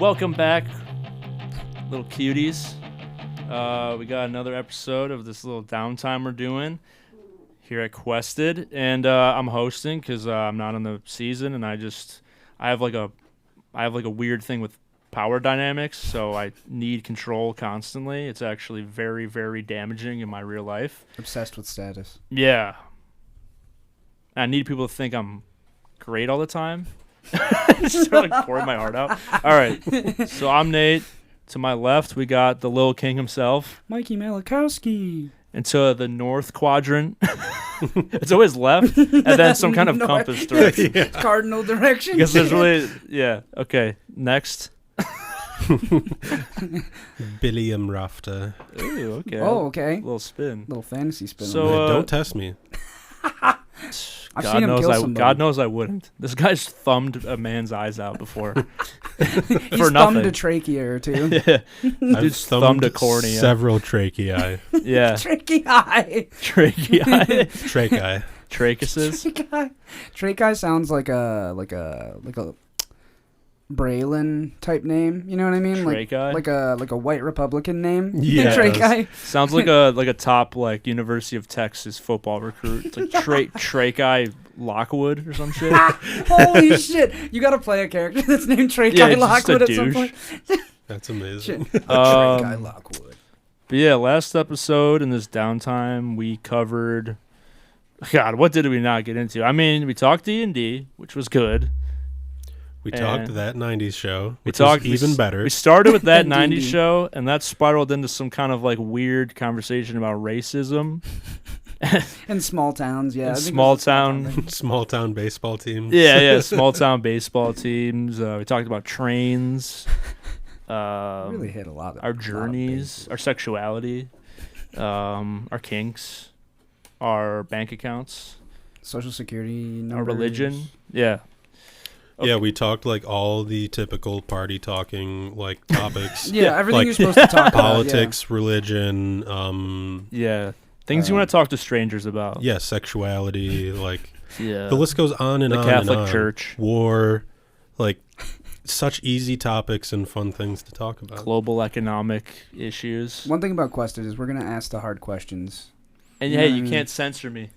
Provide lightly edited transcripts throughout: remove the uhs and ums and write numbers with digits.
Welcome back, little cuties. We got another episode of this little downtime we're doing here at Quested, and I'm hosting because I'm not in the season, and I have like a weird thing with power dynamics, so I need control constantly. It's actually very, very damaging in my real life. Obsessed with status. Yeah. I need people to think I'm great all the time. Just like pouring my heart out. All right. So I'm Nate. To my left, we got the little king himself. Mikey Malakowski. And to the north quadrant, it's always left, and then some kind of compass direction. Yeah. Cardinal direction. Because there's really, yeah. Okay, next. Billiam Rafter. Ooh, okay. Oh, okay. Little spin. Little fantasy spin. So, Don't test me. I've seen him kill somebody. God knows I wouldn't. This guy's thumbed a man's eyes out before. He's thumbed a trachea or two. Yeah. I've thumbed a cornea. Several tracheae. Yeah. Trachea. Trachea. Tracheae. Tracheases. Trachea sounds like a Braylon type name. You know what I mean? Trachea? Like a white Republican name. Yeah. Trachea. Sounds like a top like University of Texas football recruit. It's like Trachea Lockwood or some shit. Holy shit! You gotta play a character that's named Trachea Lockwood at some point. That's amazing. Trachea Lockwood. But yeah, last episode in this downtime we covered. God, what did we not get into? I mean, we talked D&D, which was good. We talked that 90s show, which was even better. We started with that 90s show, and that spiraled into some kind of like weird conversation about racism. In small towns, yeah. Small town baseball teams. Yeah, small town baseball teams. We talked about trains. Really hit a lot of our journeys, our sexuality, our kinks, our bank accounts, social security numbers. Our religion. Yeah. Okay. Yeah, we talked like all the typical party talking like topics. Yeah, everything like, you're supposed to talk politics, about. religion, things you want to talk to strangers about. Yeah, sexuality, like the list goes on and on. The Catholic and on. Church. War, like such easy topics and fun things to talk about. Global economic issues. One thing about Quested is we're going to ask the hard questions. And hey, you can't censor me.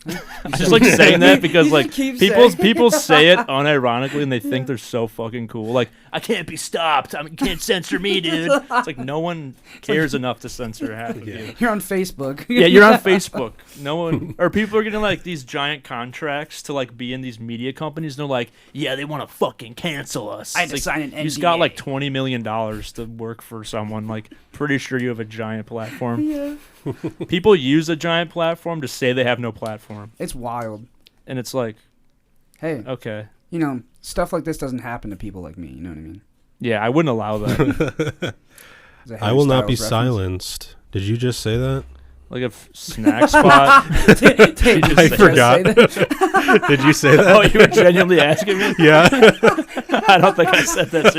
I just like saying that because like people say it unironically and they think they're so fucking cool. Like, I can't be stopped. I mean, you can't censor me, dude. It's like no one cares enough to censor half of you. You're on Facebook. Yeah, you're on Facebook. No one, or people are getting like these giant contracts to like be in these media companies. And they're like, yeah, they want to fucking cancel us. I had to sign an NDA. You just got like $20 million to work for someone. Like, pretty sure you have a giant platform. Yeah. People use a giant platform to say they have no platform. It's wild. And it's like, hey, okay. You know, stuff like this doesn't happen to people like me. You know what I mean? Yeah, I wouldn't allow that. I will not be silenced. Did you just say that? Like a snack spot. I forgot. Did you say that? Oh, you were genuinely asking me? Yeah. I don't think I said that.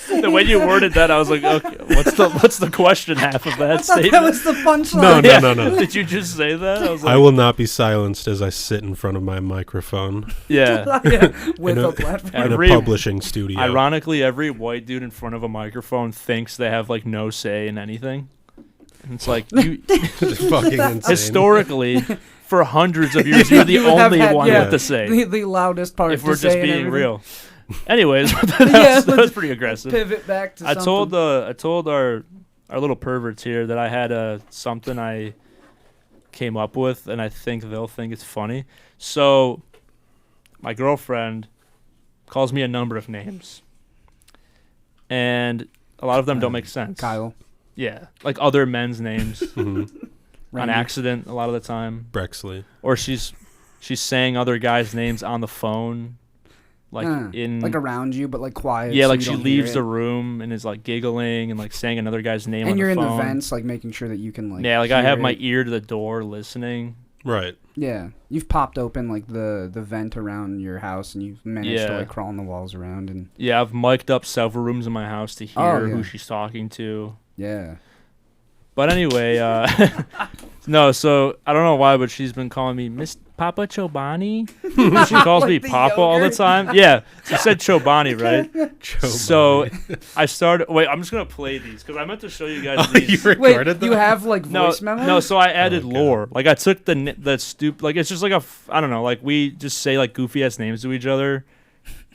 So the way you worded that, I was like, okay, what's the question half of that statement? That was the punchline. No. Did you just say that? I was like, I will not be silenced as I sit in front of my microphone. Yeah. With a platform. In a publishing studio. Ironically, every white dude in front of a microphone thinks they have like no say in anything. And it's like, you fucking insane. Historically, for hundreds of years, you're the only one with the say. The loudest part. If we're just being real. Anyways, that was pretty aggressive. Pivot back to something. I told our little perverts here that I had something I came up with, and I think they'll think it's funny. So, my girlfriend calls me a number of names, and a lot of them don't make sense. Kyle. Yeah, like other men's names on accident a lot of the time. Brexley. Or she's saying other guys' names on the phone, like around you, but like quiet. Yeah, so like you she don't leaves hear the it. room and is like giggling and like saying another guy's name and on the phone. And you're in the vents, like making sure that you can like. Yeah, like I have my ear to the door listening. Right. Yeah, you've popped open like the vent around your house, and you've managed to like crawl on the walls around and. Yeah, I've mic'd up several rooms in my house to hear who she's talking to. Yeah. But anyway, no, so I don't know why, but she's been calling me Papa Chobani. She calls me Papa all the time. Yeah, she said Chobani, right? Chobani. So I started. Wait, I'm just gonna play these because I meant to show you guys these. You recorded Wait, you have like voice memos? No, so I added lore. Like I took like it's just like I don't know, like we just say like goofy ass names to each other.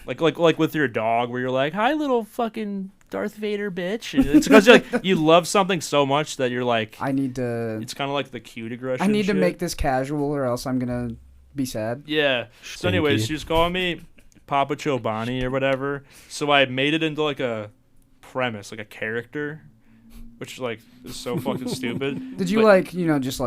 Like with your dog where you're like, "Hi little fucking Darth Vader bitch." And it's because you love something so much that you're like, I need to. It's kind of like the cute aggression. I need shit. to make this casual, or else I'm gonna be sad. Yeah. Stinky. So anyways, she was calling me Papa Chobani or whatever. So I made it into like a premise, like a character, which like is so fucking stupid. Did you just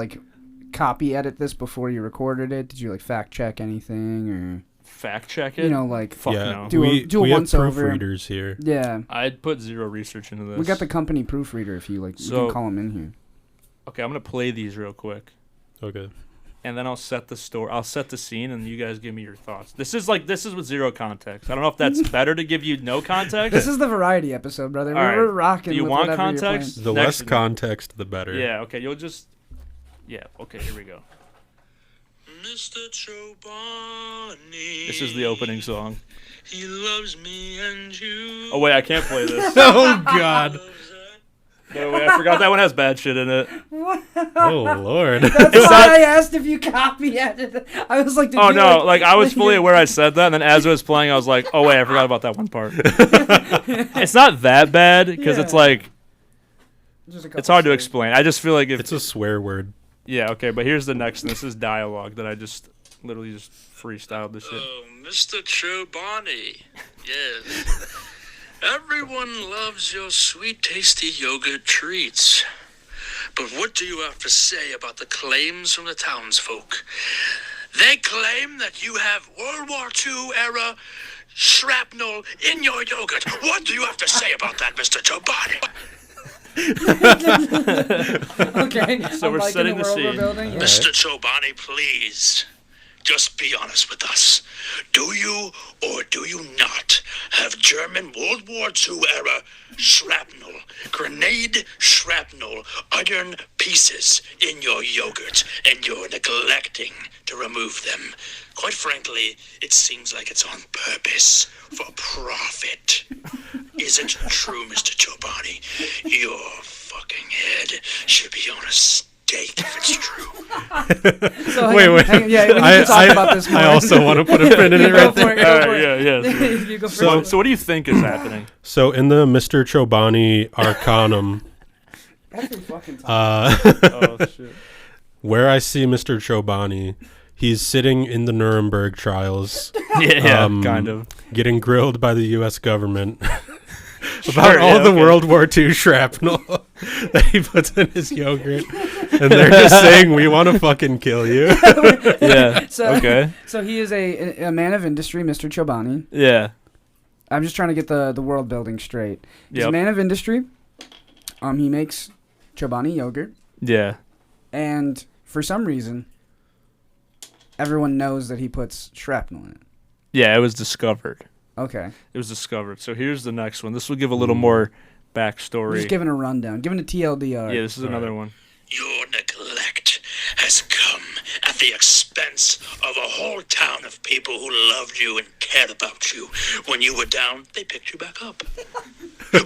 copy edit this before you recorded it? Did you fact check anything or fact check it? Fuck no. Do a once have over. proofreaders here. Yeah. I'd put zero research into this. We got the company proofreader if you like. You can call him in here. Okay, I'm gonna play these real quick. Okay. And then I'll set the story. I'll set the scene, and you guys give me your thoughts. This is with zero context. I don't know if that's better to give you no context. This is the variety episode, brother. We're rocking. Do you with want whatever you're context? The less context, the better. Yeah. Okay. You'll just. Yeah. Okay. Here we go. Mr. Chobani. This is the opening song. He loves me and you. Oh wait, I can't play this. Oh God. No way, I forgot that one has bad shit in it. What? Oh Lord. That's why I asked if you copy edited. I was like, oh no, I was fully aware I said that, and then as it was playing, I was like, oh wait, I forgot about that one part. It's not that bad because it's like, it's hard to explain. I just feel like if it's a swear word. Yeah, okay, but here's the next. This is dialogue that I just literally just freestyled the shit. Oh, Mr. Chobani. Yes. Everyone loves your sweet, tasty yogurt treats. But what do you have to say about the claims from the townsfolk? They claim that you have World War II era shrapnel in your yogurt. What do you have to say about that, Mr. Chobani? Okay, so we're setting the scene. Yeah. Mr. Chobani, please, just be honest with us. Do you or do you not have German World War II era shrapnel, grenade shrapnel, iron pieces in your yogurt, and you're neglecting to remove them? Quite frankly, it seems like it's on purpose, for profit. Is it true, Mr. Chobani? Your fucking head should be on a stake if it's true. So wait. Yeah, we need to talk about this more. I also want to put a pin in it right there. Yeah. So what do you think is happening? So in the Mr. Chobani Arcanum, Oh shit. where I see Mr. Chobani, he's sitting in the Nuremberg trials. Yeah, kind of. Getting grilled by the U.S. government about all the World War II shrapnel that he puts in his yogurt. And they're just saying, we want to fucking kill you. Yeah, okay. So he is a man of industry, Mr. Chobani. Yeah. I'm just trying to get the world building straight. He's a Yep. man of industry. He makes Chobani yogurt. Yeah. And for some reason, everyone knows that he puts shrapnel in it. Yeah, it was discovered. Okay. It was discovered. So here's the next one. This will give a little more backstory. Just giving a rundown. Giving a TLDR. Yeah, this is another one. Your neglect has come at the expense of a whole town of people who loved you and cared about you. When you were down, they picked you back up.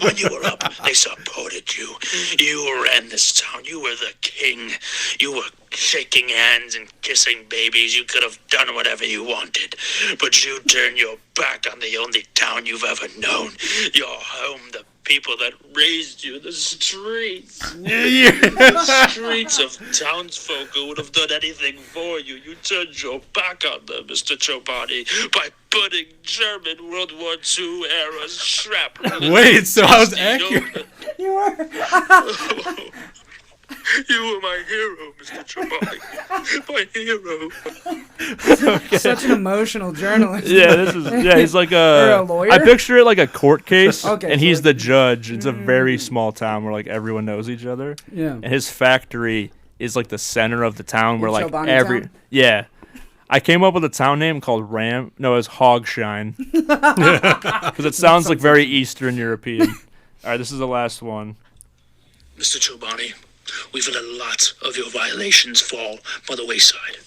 When you were up, they supported you. You ran this town. You were the king. You were shaking hands and kissing babies. You could have done whatever you wanted. But you turned your back on the only town you've ever known. Your home, the people that raised you, the streets. The streets of townsfolk who would have done anything for you. You turned your back on them, Mr. Chobani, by putting German World War II era shrapnel. Wait, so I was accurate. You were. You were my hero, Mr. Chobani. My hero. Okay. Such an emotional journalist. Yeah, he's like Or a lawyer? I picture it like a court case, Okay, and so he's like- the judge. It's a very small town where like everyone knows each other. Yeah. And his factory is like the center of the town where like Chobani every town? Yeah. I came up with a town name called it was Hogshine. Because it sounds like very Eastern European. All right, this is the last one. Mr. Chobani, we've let a lot of your violations fall by the wayside.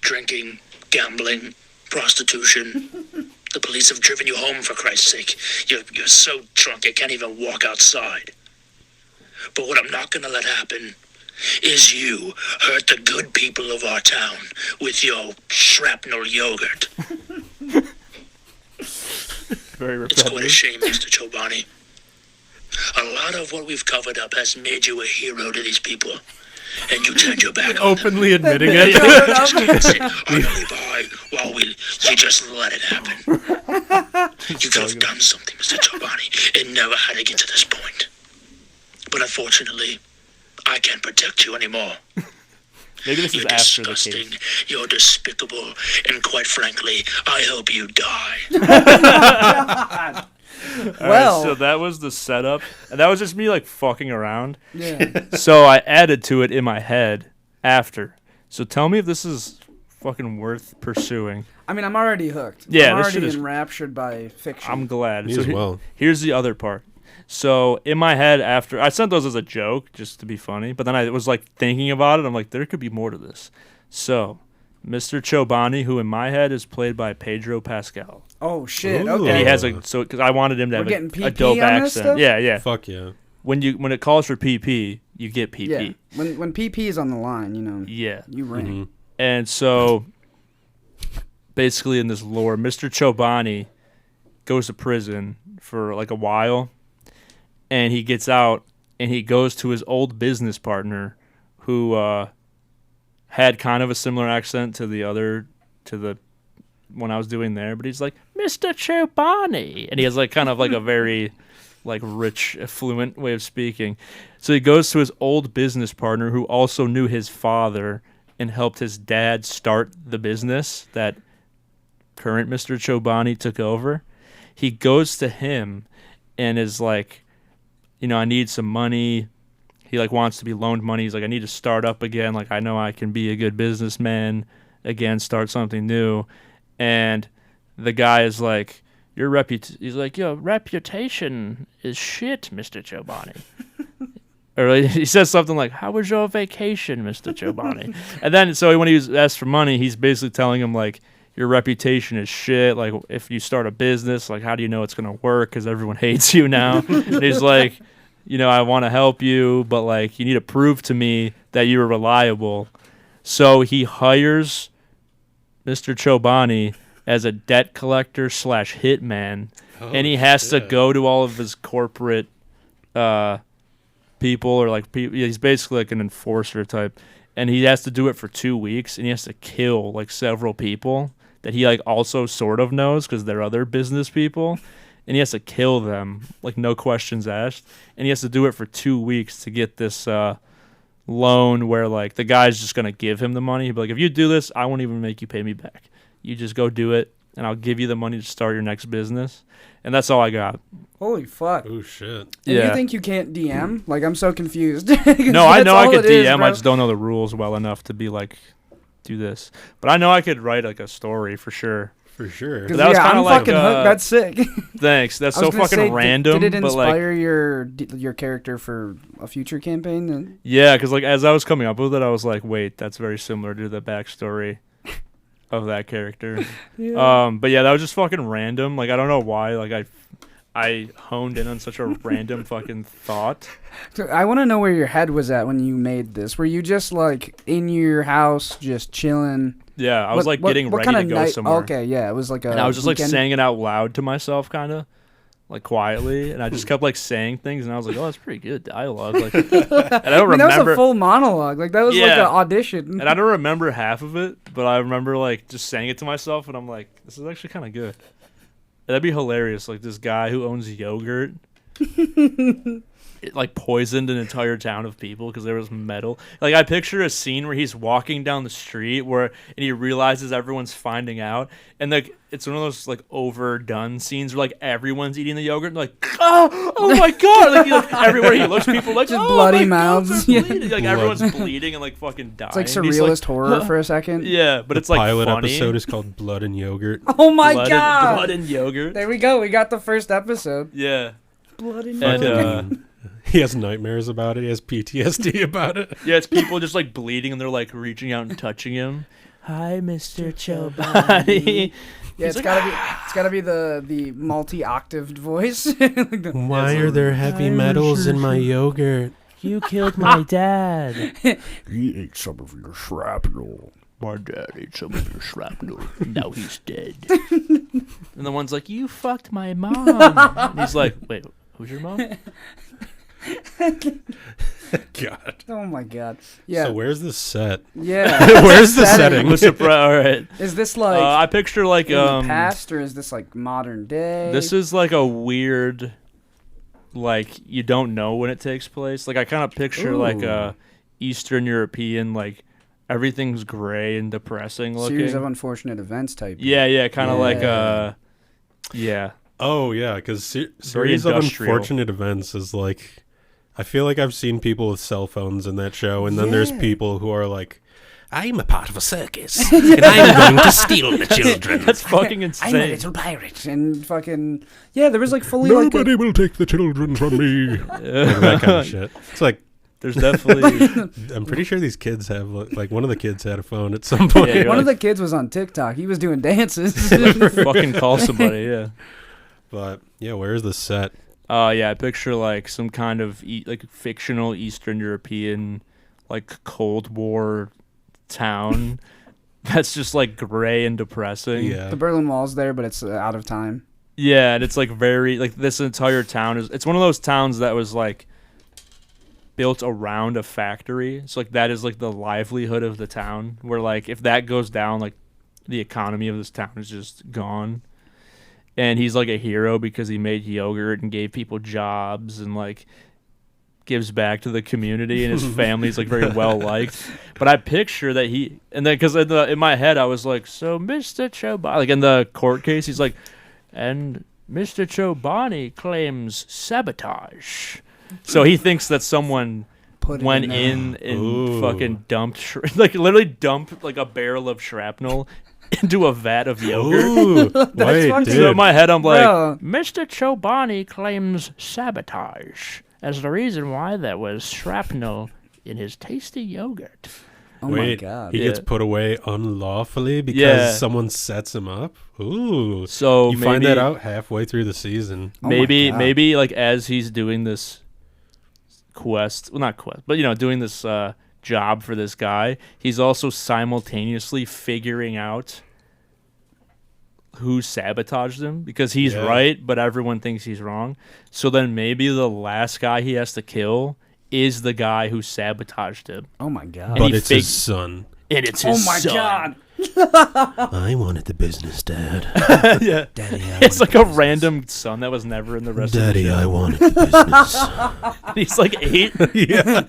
drinking, gambling, prostitution. The police have driven you home, for Christ's sake. You're so drunk you can't even walk outside. But what I'm not gonna let happen is you hurt the good people of our town with your shrapnel yogurt. Very It's quite a repetitive. shame, Mr. Chobani. A lot of what we've covered up has made you a hero to these people. And you turned your back on them. Openly admitting it. You just can't sit idly by while you just let it happen. You could have done something, Mr. Chobani. It never had to get to this point. But unfortunately, I can't protect you anymore. Maybe this is You're after the disgusting, case. you're despicable, and quite frankly, I hope you die. All Well- right, so that was the setup, and that was just me like fucking around. Yeah. So I added to it in my head after. So tell me if this is fucking worth pursuing. I mean, I'm already hooked. Yeah, I'm this already shit is- enraptured by fiction. I'm glad. Me So as well. Here's the other part. So in my head after I sent those as a joke just to be funny, but then I was like thinking about it. I'm like, there could be more to this. So Mr. Chobani, who in my head is played by Pedro Pascal, Oh shit! Ooh. Okay. and he has because I wanted him to We're have getting a PP dope on this accent. stuff? Yeah, yeah. Fuck yeah. When it calls for PP, you get PP. Yeah. When PP is on the line, you know, Yeah. you ring. Mhm. And so, basically, in this lore, Mr. Chobani goes to prison for like a while, and he gets out, and he goes to his old business partner, who had kind of a similar accent to the one I was doing there, but he's like, Mr. Chobani, and he has like kind of like a very like rich, fluent way of speaking. So he goes to his old business partner, who also knew his father and helped his dad start the business that current Mr. Chobani took over. He goes to him and is like, I need some money. He like wants to be loaned money. He's like, I need to start up again. Like, I know I can be a good businessman again, start something new. And the guy is like, he's like, your reputation is shit, Mr. Chobani. Or he says something like, how was your vacation, Mr. Chobani? And then, so when he was asked for money, he's basically telling him, like, your reputation is shit. Like, if you start a business, like, how do you know it's going to work? Because everyone hates you now. And he's like, I want to help you, but, like, you need to prove to me that you're reliable. So he hires Mr. Chobani as a debt collector / hitman. And he has to go to all of his corporate people, or like he's basically like an enforcer type, and he has to do it for 2 weeks, and he has to kill like several people that he like also sort of knows because they're other business people, and he has to kill them like no questions asked, and he has to do it for 2 weeks to get this loan where like the guy's just gonna give him the money. He'd be like, if you do this, I won't even make you pay me back. You just go do it, and I'll give you the money to start your next business. And that's all I got. Holy fuck! Oh shit. And Yeah. you think you can't DM? Like, I'm so confused. No, I know I could DM. Bro. I just don't know the rules well enough to be like, do this. But I know I could write like a story for sure. For sure. 'Cause, that was yeah, kinda I'm like, fucking hooked. That's sick. Thanks. That's I so was gonna fucking say, random. Did it but like, inspire your character for a future campaign? Then? yeah, because like as I was coming up with it, I was like, wait, that's very similar to the backstory of that character. But yeah, that was just fucking random. Like I don't know why. Like I honed in on such a random fucking thought. So I want to know where your head was at when you made this. Were you just like in your house, just chilling? Yeah, I was like getting ready to go somewhere. Okay, yeah, it was like a. And I was just like weekend? saying it out loud to myself, kind of like quietly, and I just kept like saying things, and I was like, "Oh, that's pretty good dialogue." Like, and I don't I mean, that was remember, a full monologue. Like that was like an Yeah. audition. and I don't remember half of it, but I remember like just saying it to myself, and I'm like, "This is actually kind of good." That'd be hilarious. Like this guy who owns yogurt, it like poisoned an entire town of people because there was metal. Like I picture a scene where he's walking down the street and he realizes everyone's finding out, and like it's one of those like overdone scenes where like everyone's eating the yogurt and like oh my god, like everywhere he looks, people like Just oh bloody my God, mouths. they're Yeah. bleeding. Like everyone's bleeding and like fucking dying. It's like And he's surrealist horror for a second. Yeah, but The it's like pilot funny. episode is called Blood and Yogurt. Oh my blood god! and, blood and yogurt. There we go. We got the first episode. Yeah. Blood and And Fucking- he has nightmares about it. He has PTSD about it. yeah, it's people just like bleeding and they're like reaching out and touching him. Hi, Mr. Chobani. Yeah, it's gotta be the multi-octaved voice. Why are there heavy metals in my yogurt? You killed my dad. He ate some of your shrapnel. My dad ate some of your shrapnel. Now he's dead. And the one's like, you fucked my mom. And he's like, wait, who's your mom? God. Oh my god. Yeah. So where's the set? Yeah. Where's the setting? All right. Is this like I picture like in the past, or is this like modern day? This is like a weird, like you don't know when it takes place. Like I kind of picture like a Eastern European, like everything's gray and depressing looking. Series of unfortunate events type. Yeah, kind of like yeah. Oh yeah, because series of unfortunate events is like, I feel like I've seen people with cell phones in that show, and then there's people who are like, I'm a part of a circus, and I'm going to steal the children. That's fucking insane. I'm a little pirate, and fucking there was like fully Nobody will take the children from me. Like that kind of shit. It's like, there's definitely. I'm pretty sure these kids have like one of the kids had a phone at some point. Yeah, one of the kids was on TikTok. He was doing dances. Fucking call somebody, yeah. But yeah, where's the set? Yeah, I picture like some kind of like fictional Eastern European, like Cold War town that's just like gray and depressing. Yeah, The Berlin Wall's there, but it's out of time. Yeah, and it's like very like this entire town it's one of those towns that was like built around a factory. So like that is like the livelihood of the town, where like if that goes down, like the economy of this town is just gone. And he's like a hero because he made yogurt and gave people jobs and like gives back to the community, and his family's like very well liked. But I picture that and then because in my head I was like, so Mr. Chobani, like in the court case, he's like, and Mr. Chobani claims sabotage. So he thinks that someone went in and fucking dumped, like literally dumped like a barrel of shrapnel into a vat of yogurt. Ooh, wait, fucking- dude. So in my head, I'm like, Bro. Mr. Chobani claims sabotage as the reason why there was shrapnel in his tasty yogurt. Oh my Wait, god. he gets put away unlawfully because Yeah. someone sets him up? Ooh. So You maybe, find that out halfway through the season. Oh my God. maybe like as he's doing this quest, well, not quest, but doing this job for this guy, he's also simultaneously figuring out who sabotaged him, because he's right, but everyone thinks he's wrong. So then maybe the last guy he has to kill is the guy who sabotaged him. Oh my god. And But he it's his son. And it's his Oh my son. god. I wanted the business, Dad. Yeah. Daddy, It's like a random son that was never in the rest of the show. wanted the business. He's like 8. Yeah.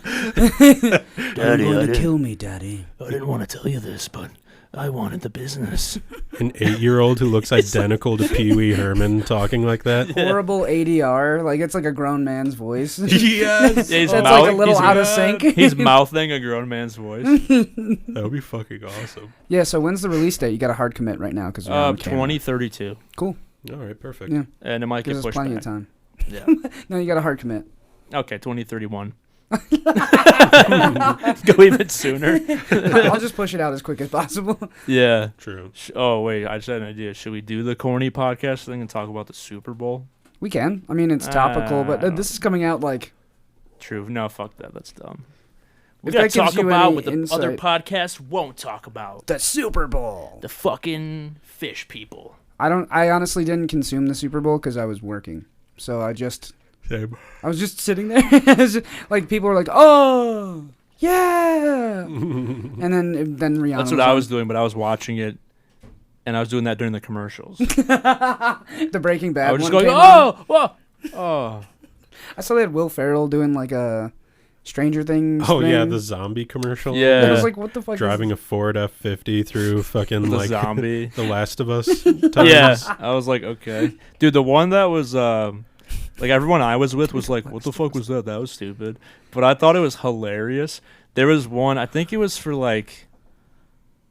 You're going to kill me, Daddy. I didn't want to tell you this, but I wanted the business. An 8-year-old who looks identical to Pee Wee Herman talking like that. Horrible ADR. Like, it's like a grown man's voice. Yes. He's It's like a little he's- out of sync. He's mouthing a grown man's voice. That would be fucking awesome. Yeah, so when's the release date? You got a hard commit right now because 2032. Cool. All right, perfect. Yeah. And it might get Gives us pushed plenty back. of time. Yeah. No, you got a hard commit. Okay, 2031. Go even sooner. I'll just push it out as quick as possible. Yeah. True. Oh, wait. I just had an idea. Should we do the corny podcast thing and talk about the Super Bowl? We can. I mean, it's topical, but this is coming out like... True. No, fuck that. That's dumb. We If gotta that gives talk you about any what the other insight- podcasts won't talk about. The Super Bowl. The fucking fish people. I honestly didn't consume the Super Bowl because I was working. So I was just sitting there. Like, people were like, oh, yeah. And then Rihanna That's what I was doing, but I was watching it, and I was doing that during the commercials. The Breaking Bad I was just one going, came on. whoa. Oh. I saw they had Will Ferrell doing like a Stranger Things Oh, thing. yeah, the zombie commercial. Yeah. I was like, what the fuck Driving a Ford F-50 through fucking The like zombie. The Last of Us times. Yeah. I was like, okay. Dude, the one that was, like, everyone I was with was like, what the fuck was that? That was stupid. But I thought it was hilarious. There was one, I think it was for like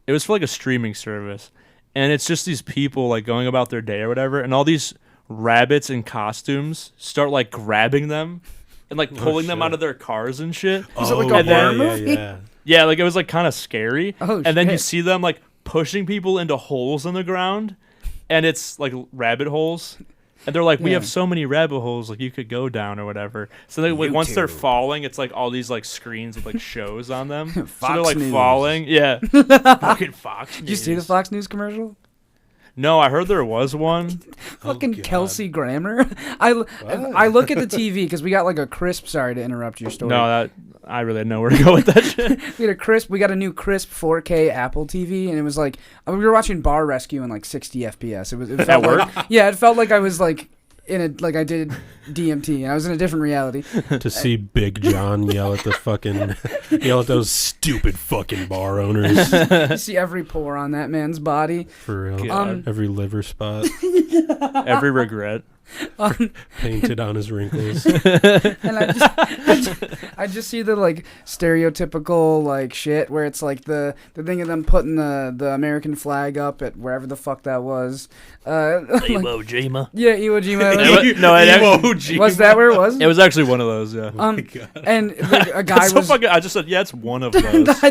a streaming service. And it's just these people like going about their day or whatever. And all these rabbits in costumes start like grabbing them and like pulling them shit. out of their cars and shit. Is it like Oh, a yeah, horror movie? Yeah. Yeah, like it was like kind of scary. Oh, and then you shit. see them like pushing people into holes in the ground, and it's like rabbit holes. And they're like, we have so many rabbit holes, like you could go down or whatever. So they, like, once they're falling, it's like all these like screens with like shows on them. So they're like News. falling. Yeah. Fucking Fox News. Did you see the Fox News commercial? No, I heard there was one. Fucking Kelsey Grammer. I look at the TV because we got like a crisp. Sorry to interrupt your story. No, I really had nowhere to go with that shit. We got a new crisp 4K Apple TV, and it was like we were watching Bar Rescue in like 60 FPS. It felt like, yeah, it felt like I was like I did DMT, and I was in a different reality. To see Big John yell at those stupid fucking bar owners. You see every pore on that man's body. For real. Every liver spot. Every regret. Painted on his wrinkles. And I just see the like stereotypical like shit where it's like the thing of them putting the American flag up at wherever the fuck that was. Iwo Jima. Yeah, Iwo Jima. Iwo Jima. Was that where it was? It was actually one of those, yeah. And like, a guy was. I just said, yeah, it's one of those. I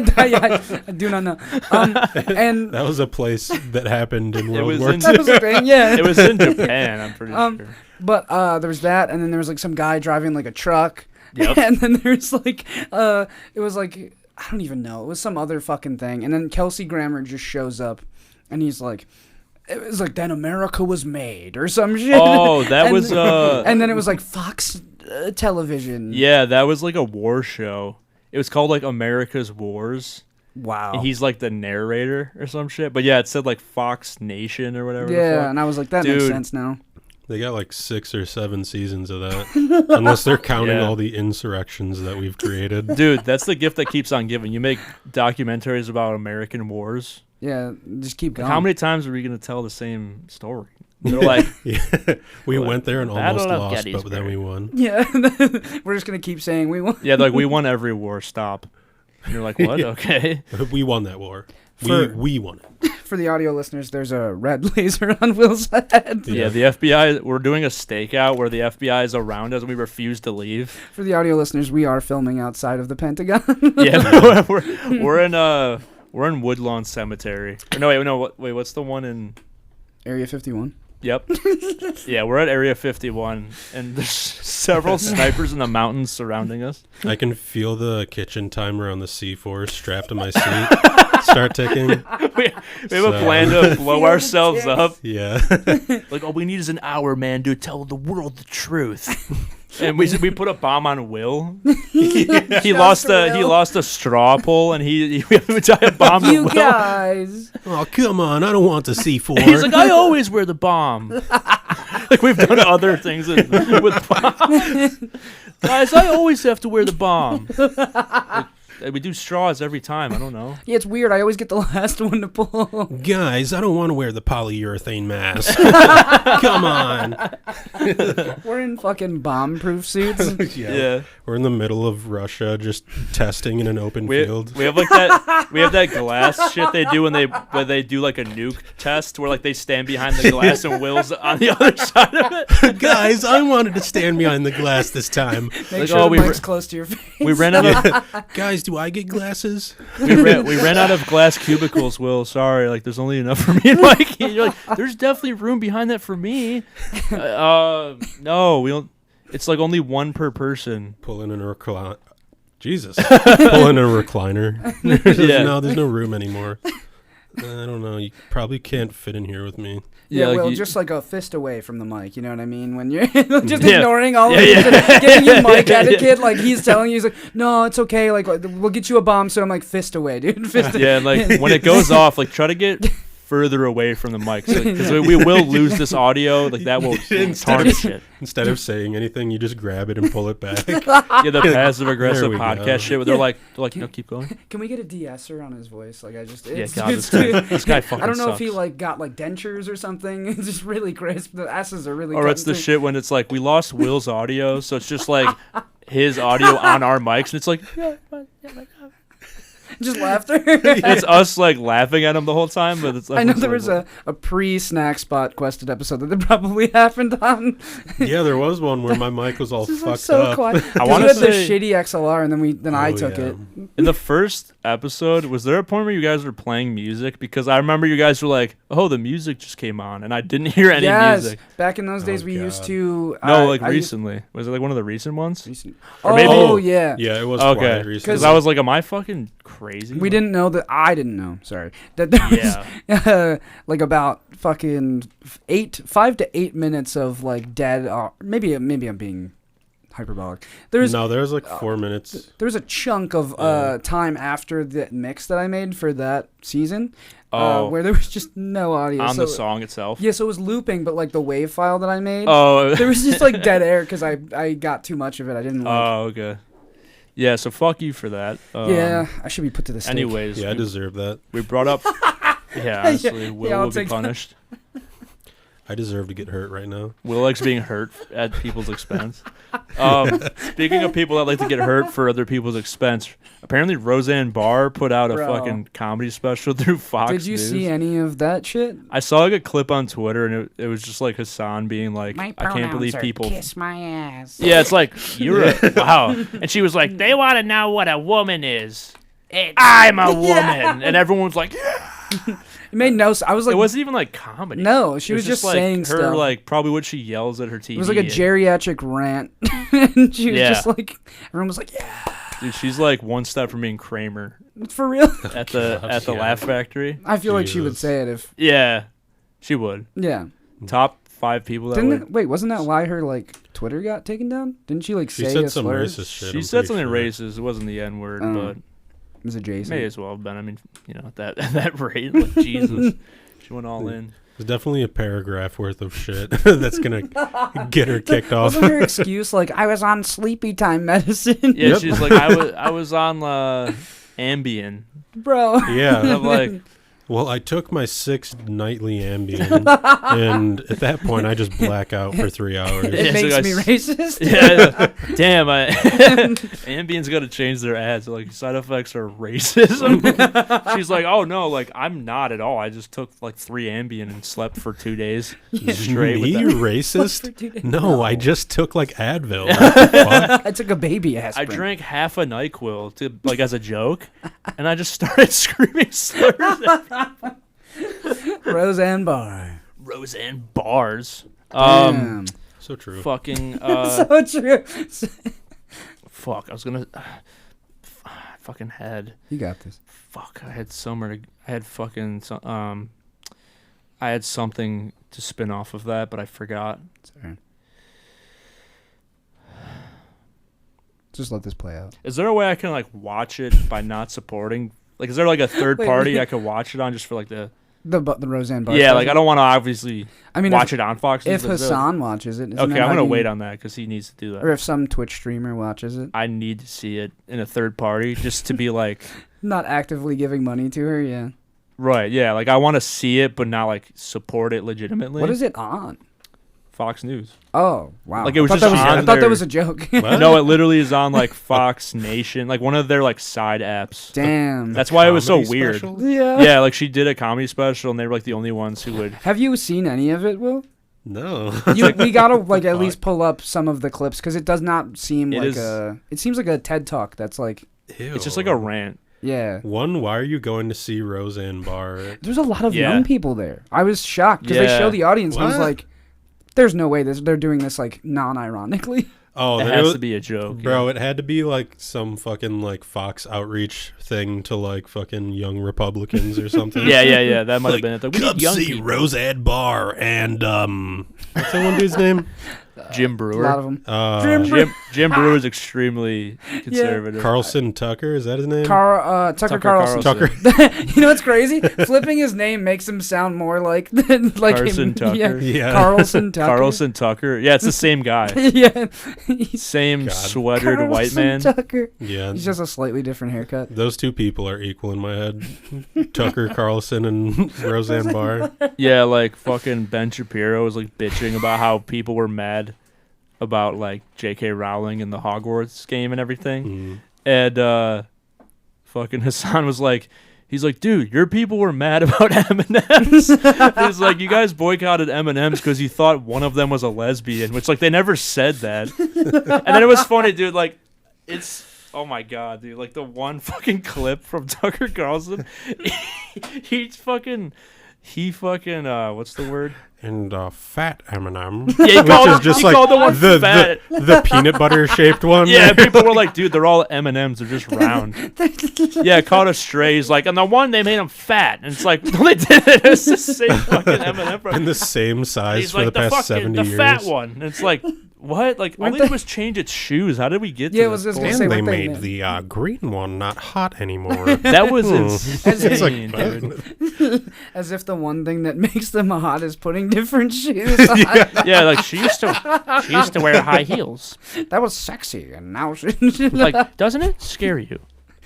do not know. And that was a place that happened in World War II. That was a thing, yeah. It was in Japan, I'm pretty sure. But there was that, and then there was like some guy driving like a truck. Yep. And then there's like it was like I don't even know. It was some other fucking thing. And then Kelsey Grammer just shows up, and he's like, it was like, then America was made or some shit. Oh, that was and then it was like Fox Television. Yeah, that was like a war show. It was called like America's Wars. Wow. And he's like the narrator or some shit. But yeah, it said like Fox Nation or whatever. Yeah, and I was like, that makes sense now. They got like 6 or 7 seasons of that. Unless they're counting all the insurrections that we've created. Dude, that's the gift that keeps on giving. You make documentaries about American wars. Yeah, just keep going. How many times are we going to tell the same story? They're like, we went there and almost lost, but then we won. Yeah, we're just going to keep saying we won. Yeah, like, we won every war, stop. And you're like, what? Okay. We won that war. We won it. For the audio listeners, there's a red laser on Will's head. Yeah, the FBI, we're doing a stakeout where the FBI is around us and we refuse to leave. For the audio listeners, we are filming outside of the Pentagon. Yeah, we're in Woodlawn Cemetery. Or no, wait, what's the one in Area 51? Yep. Yeah, we're at Area 51, and there's several snipers in the mountains surrounding us. I can feel the kitchen timer on the C4 strapped to my seat start ticking. We have a plan to blow ourselves up. Yeah. Like, all we need is an hour, man, to tell the world the truth. And we put a bomb on Will. He lost a straw poll, and we have to tie a bomb to Will. You guys. Oh, come on. I don't want the C4. He's like, I always wear the bomb. Like, we've done other things with bombs. Guys, I always have to wear the bomb. We do straws every time. I don't know. Yeah, it's weird. I always get the last one to pull. Guys, I don't want to wear the polyurethane mask. Come on. We're in fucking bomb-proof suits. Yeah. We're in the middle of Russia, just testing in an open field. We have like that. We have that glass shit they do when they do like a nuke test, where like they stand behind the glass and Will's on the other side of it. Guys, I wanted to stand behind the glass this time. Make sure the mic's close to your face. We ran out of. Guys, do I get glasses? We ran out of glass cubicles, Will. Sorry, like there's only enough for me and Mikey. You're like, there's definitely room behind that for me. No, we don't. It's like only one per person. Pulling in a recliner. Jesus. Pulling in a recliner. There's no room anymore. I don't know. You probably can't fit in here with me. Yeah, like just like a fist away from the mic, you know what I mean? When you're just ignoring all of it, giving you mic etiquette, like he's telling you, he's like, no, it's okay, like we'll get you a bomb, so I'm like, fist away, dude. Fist yeah, like when it goes off, like try to get further away from the mic, because we will lose this audio, like that will tarnish it. Instead of saying anything, you just grab it and pull it back. Yeah, the passive aggressive podcast shit where they're like, no, keep going. Can we get a de-esser on his voice? Like this guy fucking I don't know sucks. if he like got like dentures or something. It's just really crisp. The S's are really. Or it's the shit when it's like we lost Will's audio, so it's just like his audio on our mics, and it's like Just laughter. It's us like laughing at him the whole time, but it's. I know there was a pre-snack spot quested episode that probably happened on. Yeah, there was one where my mic was all fucked so up. Quiet. I want to to say say the shitty XLR, and then I took it. In the first episode, was there a point where you guys were playing music? Because I remember you guys were like, "Oh, the music just came on," and I didn't hear any music. Back in those days, we used to. No, recently. Was it like one of the recent ones? Or maybe, yeah. Yeah, it was okay. quiet recently. Because I was like, "Am I fucking crazy?" We didn't know that. I didn't know. Sorry, that there was like about fucking 5 to 8 minutes of like dead. Maybe I'm being hyperbolic. There's like 4 minutes. There was a chunk of time after the mix that I made for that season. Where there was just no audio on the song itself. Yeah, so it was looping, but like the wave file that I made. Oh, there was just like dead air because I got too much of it. I didn't. Oh, okay. Yeah, so fuck you for that. Yeah, I should be put to the stake. Anyways, I deserve that. We brought up. Yeah, honestly, Will be punished. I deserve to get hurt right now. Will likes being hurt at people's expense. Speaking of people that like to get hurt for other people's expense, apparently Roseanne Barr put out a fucking comedy special through Fox News. Did you see any of that shit? I saw like a clip on Twitter, and it was just like Hassan being like, "I can't believe people kiss my ass." Yeah, it's like wow. And she was like, "They want to know what a woman is. I'm a woman," and everyone was like, "Yeah." It made no sense. I was like, it wasn't even like comedy. No, she was just like saying her, stuff. like probably what she yells at her TV. It was like a geriatric rant, and she was just like, everyone was like, "Yeah." Dude, she's like one step from being Kramer. For real. At the Laugh Factory. I feel like she would say it if. Yeah, she would. Yeah. Top 5 people that would. Wait, wasn't that why her like Twitter got taken down? Didn't she like say said a some slur? racist shit? She said something racist. It wasn't the N word, but it was adjacent. May as well have been. I mean, at that rate, like Jesus, she went all in. There's definitely a paragraph worth of shit that's gonna get her kicked off. Wasn't her excuse like I was on sleepy time medicine? Yeah, she's like I was on Ambien, bro. Yeah, I'm like. Well, I took my 6th nightly Ambien, and at that point, I just black out for 3 hours. It makes me racist. Yeah, damn. Ambien's got to change their ads. Like, side effects are racism. She's like, oh, no, like, I'm not at all. I just took, like, 3 Ambien and slept for 2 days straight. Me, racist? No, I just took, like, Advil. I took a baby aspirin. I drank half a NyQuil, like, as a joke, and I just started screaming slurs. Roseanne Barr. Roseanne Bars. So true. So Fucking. true. Fuck, I was gonna. Fucking head. You got this. Fuck, I had somewhere to. I had fucking. I had something to spin off of that, but I forgot. Sorry. Just let this play out. Is there a way I can like watch it by not supporting? Like, is there like a third party I could watch it on just for like the Roseanne Barr? Yeah, like I don't want to obviously. Watch it on Fox. If Hassan watches it, okay, I'm gonna wait on that because he needs to do that. Or if some Twitch streamer watches it, I need to see it in a third party just to be like not actively giving money to her. Yeah. Right. Yeah. Like I want to see it, but not like support it legitimately. What is it on? Fox News. Oh wow! Like it was I thought that was a joke. No, it literally is on like Fox Nation, like one of their like side apps. Damn. That's why it was so weird. Yeah. Yeah, like she did a comedy special, and they were like the only ones who would. Have you seen any of it, Will? No. We gotta like at least pull up some of the clips because it does not seem It seems like a TED Talk. That's like. Ew. It's just like a rant. Yeah. Why are you going to see Roseanne Barr? There's a lot of young people there. I was shocked because they show the audience. And I was like, there's no way they're doing this like non-ironically. Oh, it has to be a joke, bro. It had to be like some fucking like Fox outreach thing to like fucking young Republicans or something. Yeah. That might have been it. Come see Roseanne Barr and what's that one dude's name? Jim Brewer. A lot of them. Jim Brewer is extremely conservative. Carlson Tucker, is that his name? Tucker Carlson. Tucker. You know what's crazy? Flipping his name makes him sound more like Carlson him. Tucker. Yeah. Carlson Tucker. Carlson Tucker. Yeah, it's the same guy. Yeah. Same sweatered Carlson white man. Tucker. Yeah. He's just a slightly different haircut. Those two people are equal in my head. Tucker Carlson and Roseanne Barr. Yeah, like fucking Ben Shapiro was like bitching about how people were mad about like J.K. Rowling and the Hogwarts game and everything. And fucking Hassan was like, he's like, dude, your people were mad about M&Ms. He's like, you guys boycotted M&Ms because you thought one of them was a lesbian, which, like, they never said that. And then it was funny, dude, like, it's, oh my God, dude, like, the one fucking clip from Tucker Carlson, he fucking, what's the word? And fat M&M, Yeah, which is just like the peanut butter shaped one. Yeah, people were like, dude, they're all M&Ms, they're just round. Yeah, called a stray. He's like, and the one they made them fat, and it's like, no, they didn't. It's the same fucking M&M. And the same size for like, the past 70 years. The fat one. And it's like, what? Like, all they did was change its shoes. How did we get to it was this? just And they made the green one not hot anymore. That was insane, dude. As if the one thing that makes them hot is putting different shoes on. Yeah, like she used to wear high heels. That was sexy, and now she like, doesn't it scare you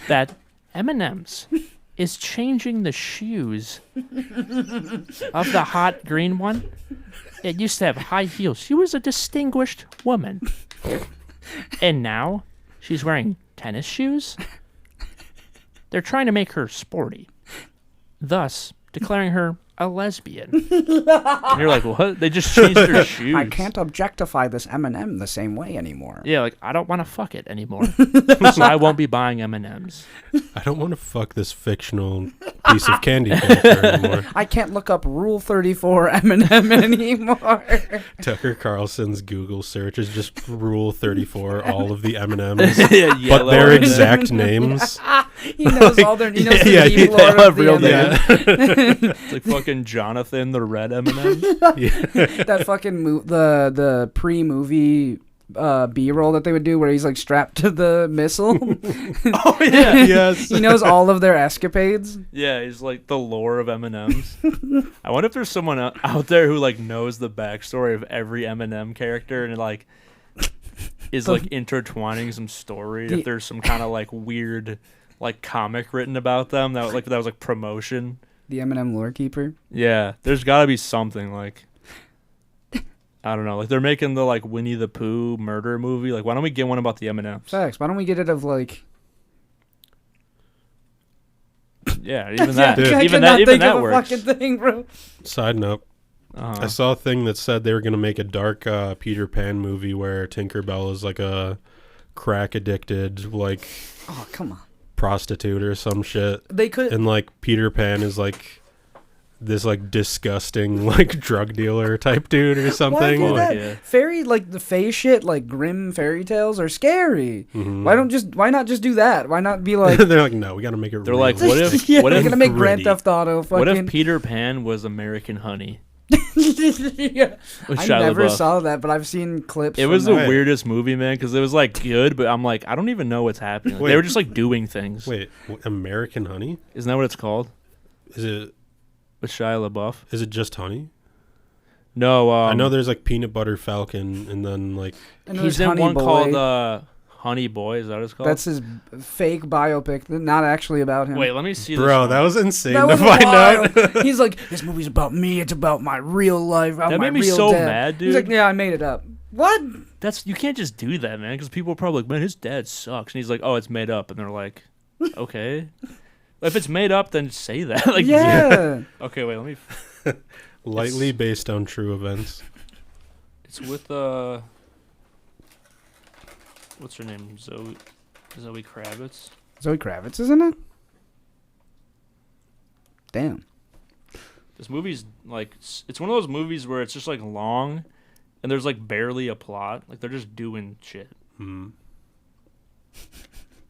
that M&M's is changing the shoes of the hot green one? It used to have high heels. She was a distinguished woman. And now she's wearing tennis shoes. They're trying to make her sporty, thus declaring her a lesbian. And you're like, what? They just changed their shoes. I can't objectify this M&M the same way anymore. Yeah, like, I don't want to fuck it anymore. So I won't be buying M&Ms. I don't want to fuck this fictional piece of candy character anymore. I can't look up Rule 34 M&M anymore. Tucker Carlson's Google search is just Rule 34, all of the M&Ms, Yeah, but their exact names. He knows all their. He knows the they deep lore all of have real the names. M&M. It's like fucking Jonathan the Red M&M. That fucking the pre-movie B-roll that they would do where he's like strapped to the missile. Oh yeah, Yes. He knows all of their escapades. yeah. He's like the lore of M&Ms. I wonder if there's someone out there who like knows the backstory of every M&M character and like is like intertwining some story. If there's some kind of like weird like comic written about them that was like promotion. The M&M lore keeper. Yeah, there's got to be something like. I don't know. Like they're making the like Winnie the Pooh murder movie. Like, why don't we get one about the M&Ms? Facts. Why don't we get it of like? Yeah, even that. Dude. Even I that. cannot Even think that of works. a fucking thing, bro. Side note. Uh-huh. I saw a thing that said they were going to make a dark Peter Pan movie where Tinkerbell is like a crack addicted like Oh, come on. prostitute or some shit. They could. And like Peter Pan is like this like disgusting like drug dealer type dude or Why something. do that? yeah. Fairy like the fae shit, like grim fairy tales are scary. Mhm. Why not just do that? Why not be like? They're like, no, we got to make it. They're like, what if? Yeah, What they're if? gonna make Grand gritty. Theft Auto. Fucking. What if Peter Pan was American Honey? Yeah. With I Shia never LaBeouf? saw that, but I've seen clips. It from was the that. Wait. weirdest movie, man, because it was like good, but I'm like, I don't even know what's happening. Like, Wait. they were just like doing things. Wait, American Honey? Isn't that what it's called? Is it With Shia LaBeouf? just honey? No, I know there's like Peanut Butter Falcon, and then like I know he's there's in Honey one Boy. called Honey Boy. Is that what it's called? That's his fake biopic, not actually about him. Wait, let me see. bro, this that was insane that to was find wild. out. He's like, this movie's about me. It's about my real life. About That my made me real so dad. mad, dude. He's like, yeah, I made it up. What? That's you can't just do that, man, because people are probably like, man, his dad sucks, and he's like, oh, it's made up, and they're like, okay. If it's made up, then say that. Like, Yeah. Okay, wait, let me. Lightly based on true events. It's with what's her name? Zoe Kravitz. Zoe Kravitz, isn't it? Damn. This movie's like it's one of those movies where it's just like long, and there's like barely a plot. Like they're just doing shit. Hmm.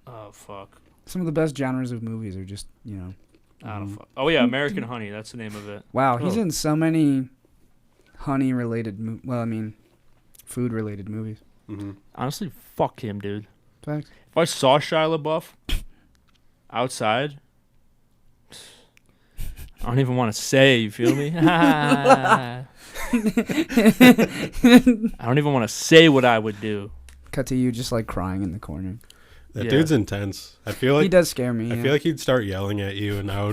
Oh fuck. Some of the best genres of movies are just, you know. I don't fuck. Oh yeah, American Honey. That's the name of it. Wow, he's Oh. in so many honey-related, food-related movies. Mm-hmm. Honestly, fuck him, dude. Facts. If I saw Shia LaBeouf outside, I don't even want to say. You feel me? I don't even want to say what I would do. Cut to you just like crying in the corner. That Yeah. dude's intense. I feel like He does scare me. I yeah. feel like he'd start yelling at you, and I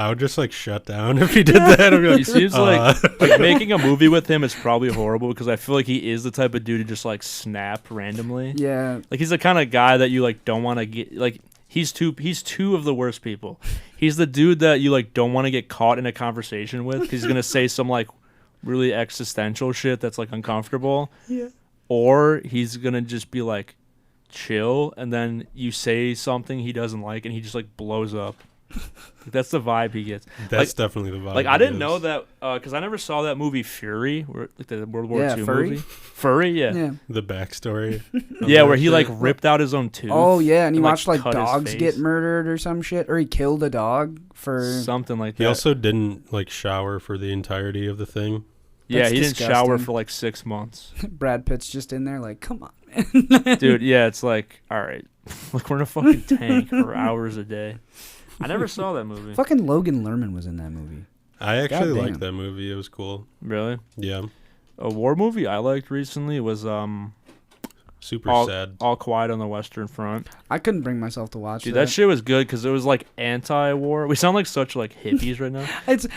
would just like shut down if he did that. I'd be like, He seems like making a movie with him is probably horrible because I feel like he is the type of dude to just like snap randomly. Yeah. Like he's the kind of guy that you like don't want to get like He's two of the worst people. He's the dude that you like don't want to get caught in a conversation with because he's gonna say some like really existential shit that's like uncomfortable. Yeah. Or he's gonna just be like chill, and then you say something he doesn't like, and he just like blows up. That's the vibe he gets. That's like, definitely the vibe. Like I didn't know that because I never saw that movie Fury, like the World War II Furry? movie. Furry, yeah. The backstory. Yeah, where he like ripped out his own tooth. Oh yeah, and he watched like cut his dogs face. get murdered or some shit, or he killed a dog for something like He that. also didn't like shower for the entirety of the thing. Yeah, That's he didn't shower disgusting. for like 6 months. Brad Pitt's just in there like, come on, man. Dude, yeah, it's like, all right, like we're in a fucking tank for hours a day. I never saw that movie. Fucking Logan Lerman was in that movie. I actually Goddamn. liked that movie. It was cool. Really? Yeah. A war movie I liked recently was Super sad. All Quiet on the Western Front. I couldn't bring myself to watch Dude, that shit was good because it was like anti-war. We sound like such like hippies right now.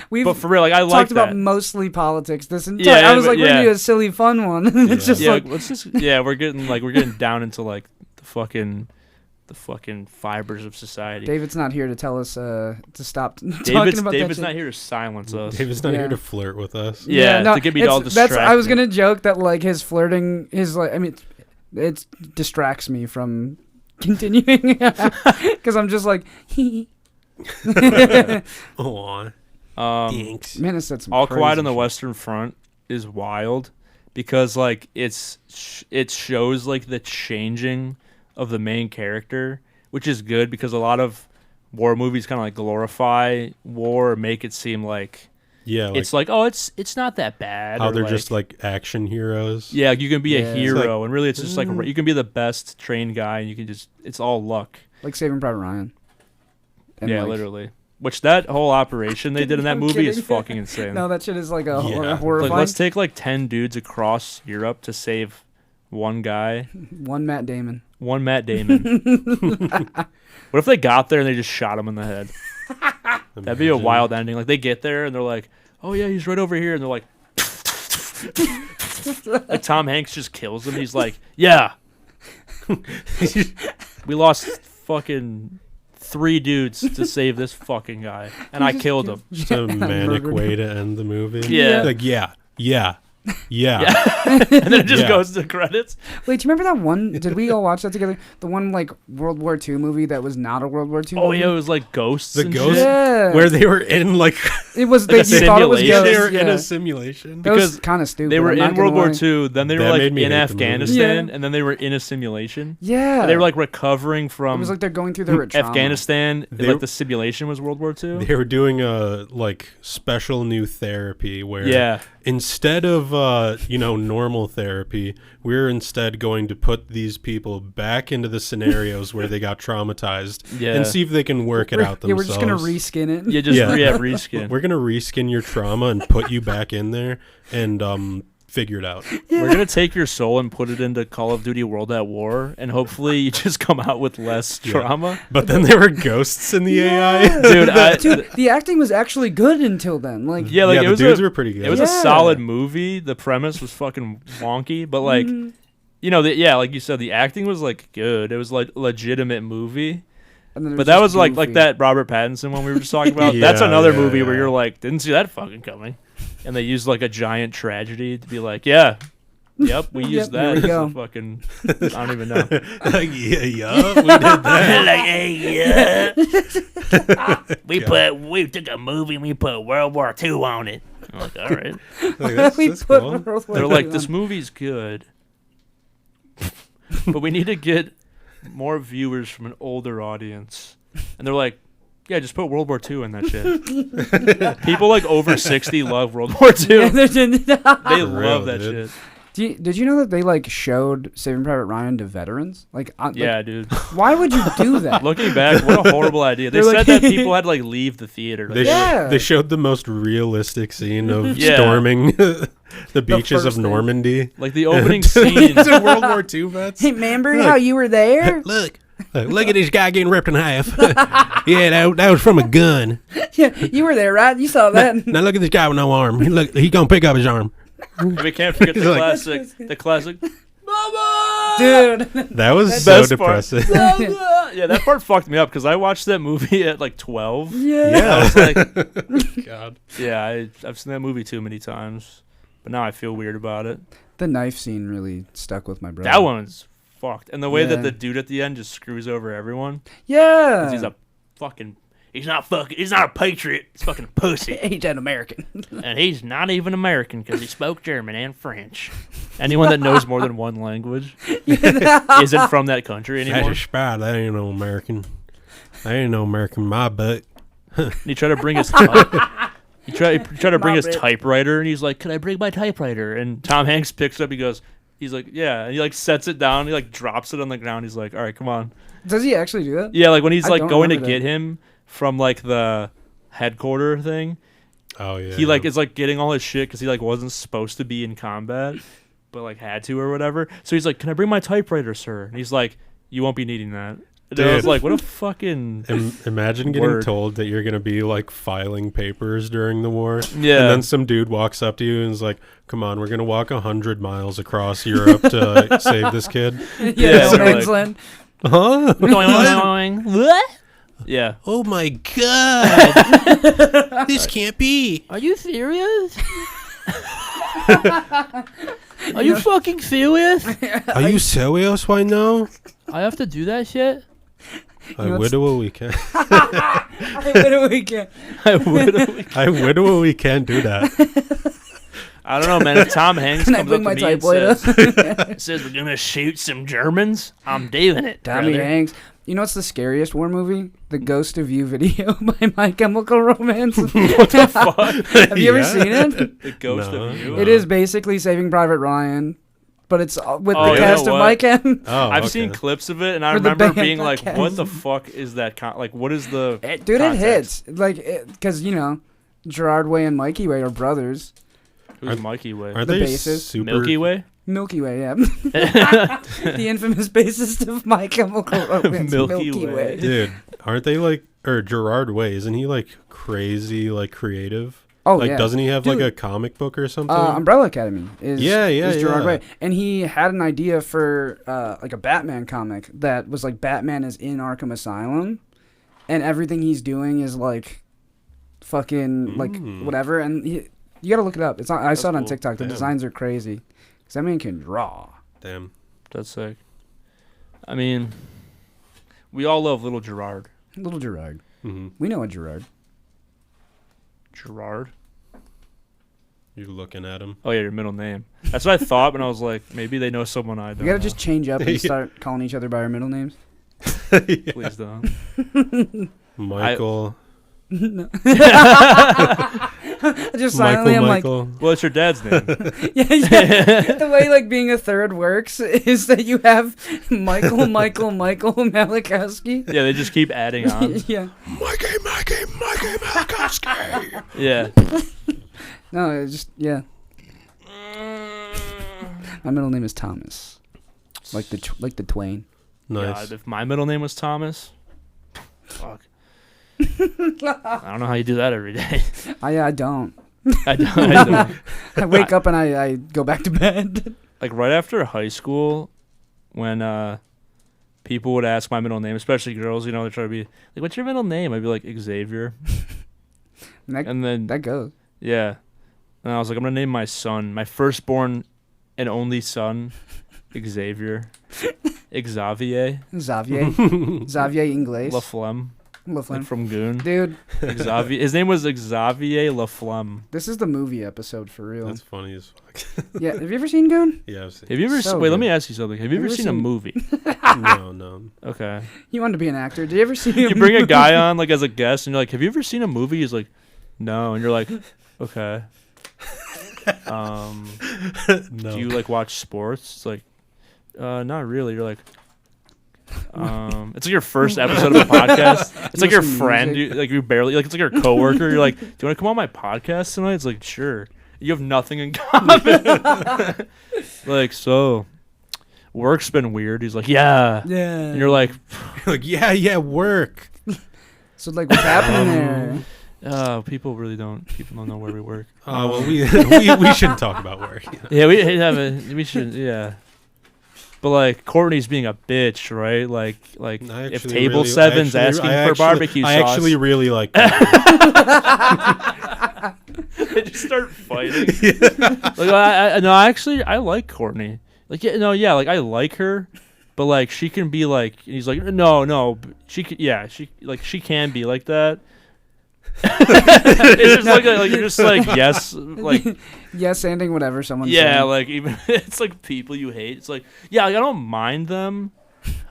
We've But for real, like I like talked that. about mostly politics this entire. Yeah, I was but like, we're yeah. gonna do a silly fun one. It's just Yeah, like let's just we're getting down into like the fucking fibers of society. David's not here to tell us to stop talking about David's that not shit. here to silence us. David's not Yeah. here to flirt with us. Yeah, no, to get me all distracted. I was gonna joke that like his flirting, it distracts me from continuing because I'm just like, Aw. Thanks. man, it's said some All crazy Quiet on the shit. Western Front is wild because like it shows like the changing of the main character, which is good because a lot of war movies kind of like glorify war or make it seem like Yeah, like it's like, oh, it's not that bad. how or they're like, just like action heroes. yeah, you can be Yeah. a It's hero, like, and really it's just like you can be the best trained guy, and you can just it's all luck. Like Saving Private Ryan. And Yeah, like- literally. Which that whole operation they did in that I'm movie is kidding. fucking insane. No, that shit is like a Yeah. horrifying. Like, let's take like 10 dudes across Europe to save one guy, One Matt Damon. one Matt Damon. What if they got there and they just shot him in the head? That'd be a Imagine. wild ending. Like they get there and they're like, "Oh yeah, he's right over here," and they're like, like Tom Hanks just kills him. He's like, "Yeah, we lost fucking 3 dudes to save this fucking guy, and I killed him." Just a manic way to end the movie. Yeah. Like, yeah. And then it just Yeah. goes to credits. Wait, do you remember that one? Did we all watch that together? The one like World War II movie that was not a World War II Oh movie? yeah, it was like ghosts. The and ghost- shit. Yeah. Where they were in like It was, Like they a thought it was simulation? ghosts. they were in yeah. a simulation. That was because kind of stupid. They were I'm not in gonna World War lie. II, then they were That like made me in hate the movie. Afghanistan, Yeah. and then they were in a simulation. Yeah. And they were like recovering It from was like they're going through their trauma. Afghanistan. They- Like the simulation was World War II. They were doing a like special new therapy where Yeah. instead of normal therapy, we're instead going to put these people back into the scenarios where they got traumatized Yeah. and see if they can work it out Yeah, we're themselves. just gonna reskin it. Yeah, just Yeah. reskin. We're gonna reskin your trauma and put you back in there and figure it out. We're gonna take your soul and put it into Call of Duty World at War, and hopefully you just come out with less Yeah. trauma. But then there were ghosts in the AI. Dude, Dude, the acting was actually good until then. Like, yeah, like yeah, it was the dudes a, were pretty good. it was Yeah. a solid movie. The premise was fucking wonky, but like, like you said, the acting was like good. It was like legitimate movie. and then it But that just was like goofy. that Robert Pattinson one we were just talking about. Yeah, That's another yeah, movie where yeah. you're like, didn't see that fucking coming. And they used like a giant tragedy to be like, yeah, yep, we used there that. we as go. a fucking, I don't even know. Like, yeah, we did that. Like, hey, yeah. we took a movie and we put World War II on it. I'm like, all right. Like, that's, We that's put cool. World War They're II like, on. this movie's good, but we need to get more viewers from an older audience. And they're like, yeah, just put World War II in that shit. People like over 60 love World War II. They real, love that dude. shit. Did you know that they like showed Saving Private Ryan to veterans? Like, Yeah, dude. why would you do that? Looking back, what a horrible idea. They They're said like- that people had to like leave the theater. They, Like, Yeah. they showed the most realistic scene of Yeah. storming the beaches of first thing. Normandy. like the opening scene. To World War II vets. Hey, remember how you were there? Look at this guy getting ripped in half. Yeah, that was from a gun. Yeah, you were there, right? You saw that. Now look at this guy with no arm. He gonna pick up his arm. And we can't forget the He's like- classic. The classic. Mama! Dude. That was That's so best part. depressing. Yeah, Yeah, that part fucked me up because I watched that movie at like 12. Yeah. I was like, God. yeah, I've seen that movie too many times, but now I feel weird about it. The knife scene really stuck with my brother. That one's fucked, and the way that Yeah. the dude at the end just screws over everyone. 'Cause Yeah. he's a fucking. He's not a patriot. He's fucking a pussy. He's an American. And he's not even American because he spoke German and French. Anyone that knows more than one language isn't from that country That's anymore. a spy. That ain't no American. That ain't no American. My butt. And he tried to bring his he tried to bring his typewriter, and he's like, "Can I bring my typewriter?" And Tom Hanks picks it up. He's like, "Yeah." And he like sets it down. He like drops it on the ground. He's like, "All right, come on." Does he actually do that? Yeah, like when he's I like don't going to remember get him from like the headquarter thing. Oh yeah. He like is like getting all his shit because he like wasn't supposed to be in combat, but like had to or whatever. So he's like, "Can I bring my typewriter, sir?" And he's like, "You won't be needing that." And I was Dude. like, "What a fucking Imagine getting Word. told that you're gonna be like filing papers during the war, yeah." and then some dude walks up to you and is like, "Come on, we're gonna walk 100 miles across Europe to save this kid." Yeah, no so, man's like- land. Huh? What? Yeah. Oh my god! This can't be. Are you serious? Are you fucking serious? Are you serious right now? I have to do that shit? I know, would what we can. We can't. I would. I would what we can do that. I don't know, man. If Tom Hanks Can I comes up bring to my me and typewriter? says we're gonna shoot some Germans, I'm doing it. Tommy brother. Hanks. You know what's the scariest war movie? The Ghost of You video by My Chemical Romance. What the fuck? Have you ever Yeah. seen it? The Ghost No. of You. It is basically Saving Private Ryan, but it's with Oh, the you cast know of what? My Chem. Oh, I've okay. seen clips of it, and I With the remember band being like, podcast. "What the fuck is that? Like, what is the Dude, it context? hits. Like, because, you know, Gerard Way and Mikey Way are brothers. Who's Mikey Way? Aren't the they bases. super Milky Way? Milky Way, yeah. The infamous bassist of My Chemical Romance, Milky Milky, Way. Way. Dude, aren't they like, or Gerard Way, isn't he like crazy, like creative? Oh, Like, yeah. doesn't he have like Dude. a comic book or something? Umbrella Academy is Yeah, Gerard yeah. Way. And he had an idea for like a Batman comic that was like Batman is in Arkham Asylum and everything he's doing is like fucking like whatever. And you gotta look it up. It's not, I saw it on cool. TikTok. The Damn. designs are crazy. Because that man can draw. Damn. That's sick. I mean, we all love little Gerard. Little Gerard. Mm-hmm. We know a Gerard. Gerard? You're looking at him. Oh yeah, your middle name. That's what I thought, but I was like, maybe they know someone I don't. We gotta know. just change up and Yeah. start calling each other by our middle names. Please don't. Michael. Just silently, I'm like, Michael. Well, it's your dad's name. yeah. The way like being a third works is that you have Michael Malakowski. Yeah, they just keep adding on. Yeah. Mikey Malakowski. Yeah. No, it's just yeah. My middle name is Thomas, like the Twain. Nice. God, if my middle name was Thomas, fuck. I don't know how you do that every day. I don't. I don't. I wake up and I go back to bed. Like right after high school, when people would ask my middle name, especially girls, you know, they try to be like, "What's your middle name?" I'd be like Xavier, and then That goes. yeah, and I was like, I'm gonna name my son, my firstborn and only son, Xavier, Xavier Xavier Inglés. Laflemme, Laflemme. like from Goon. Dude, Xavier. His name was Xavier Laflemme. this is the movie episode for real. That's funny as fuck. Yeah, have you ever seen Goon? Yeah, I've seen. Have you ever So wait? Let good. me ask you something. Have you ever seen a movie? No. Okay. You wanted to be an actor. Did you ever see him? You bring a guy on like as a guest, and you're like, "Have you ever seen a movie?" He's like, "No," and you're like, "Okay." No. Do you like watch sports? It's like, not really. You're like, it's like your first episode of a podcast. It's like your Listen to friend, music. you barely like. It's like your coworker. You're like, "Do you want to come on my podcast tonight?" It's like, "Sure." You have nothing in common. Like, so work's been weird. He's like, "Yeah," Yeah. and you're like, Like, yeah, work. So like, what's happening there? People don't know where we work. Oh well, we shouldn't talk about work. Yeah, we should. Yeah. But like Courtney's being a bitch, right? Like if table really, seven's asking for barbecue sauce, I actually really like that. They just start fighting. Like I like Courtney. Like like I like her, but like she can be like, and he's like no, she can be like that. It's just like you're just like yes, like yes, ending whatever someone's yeah, saying. like even it's like people you hate. It's like like, I don't mind them.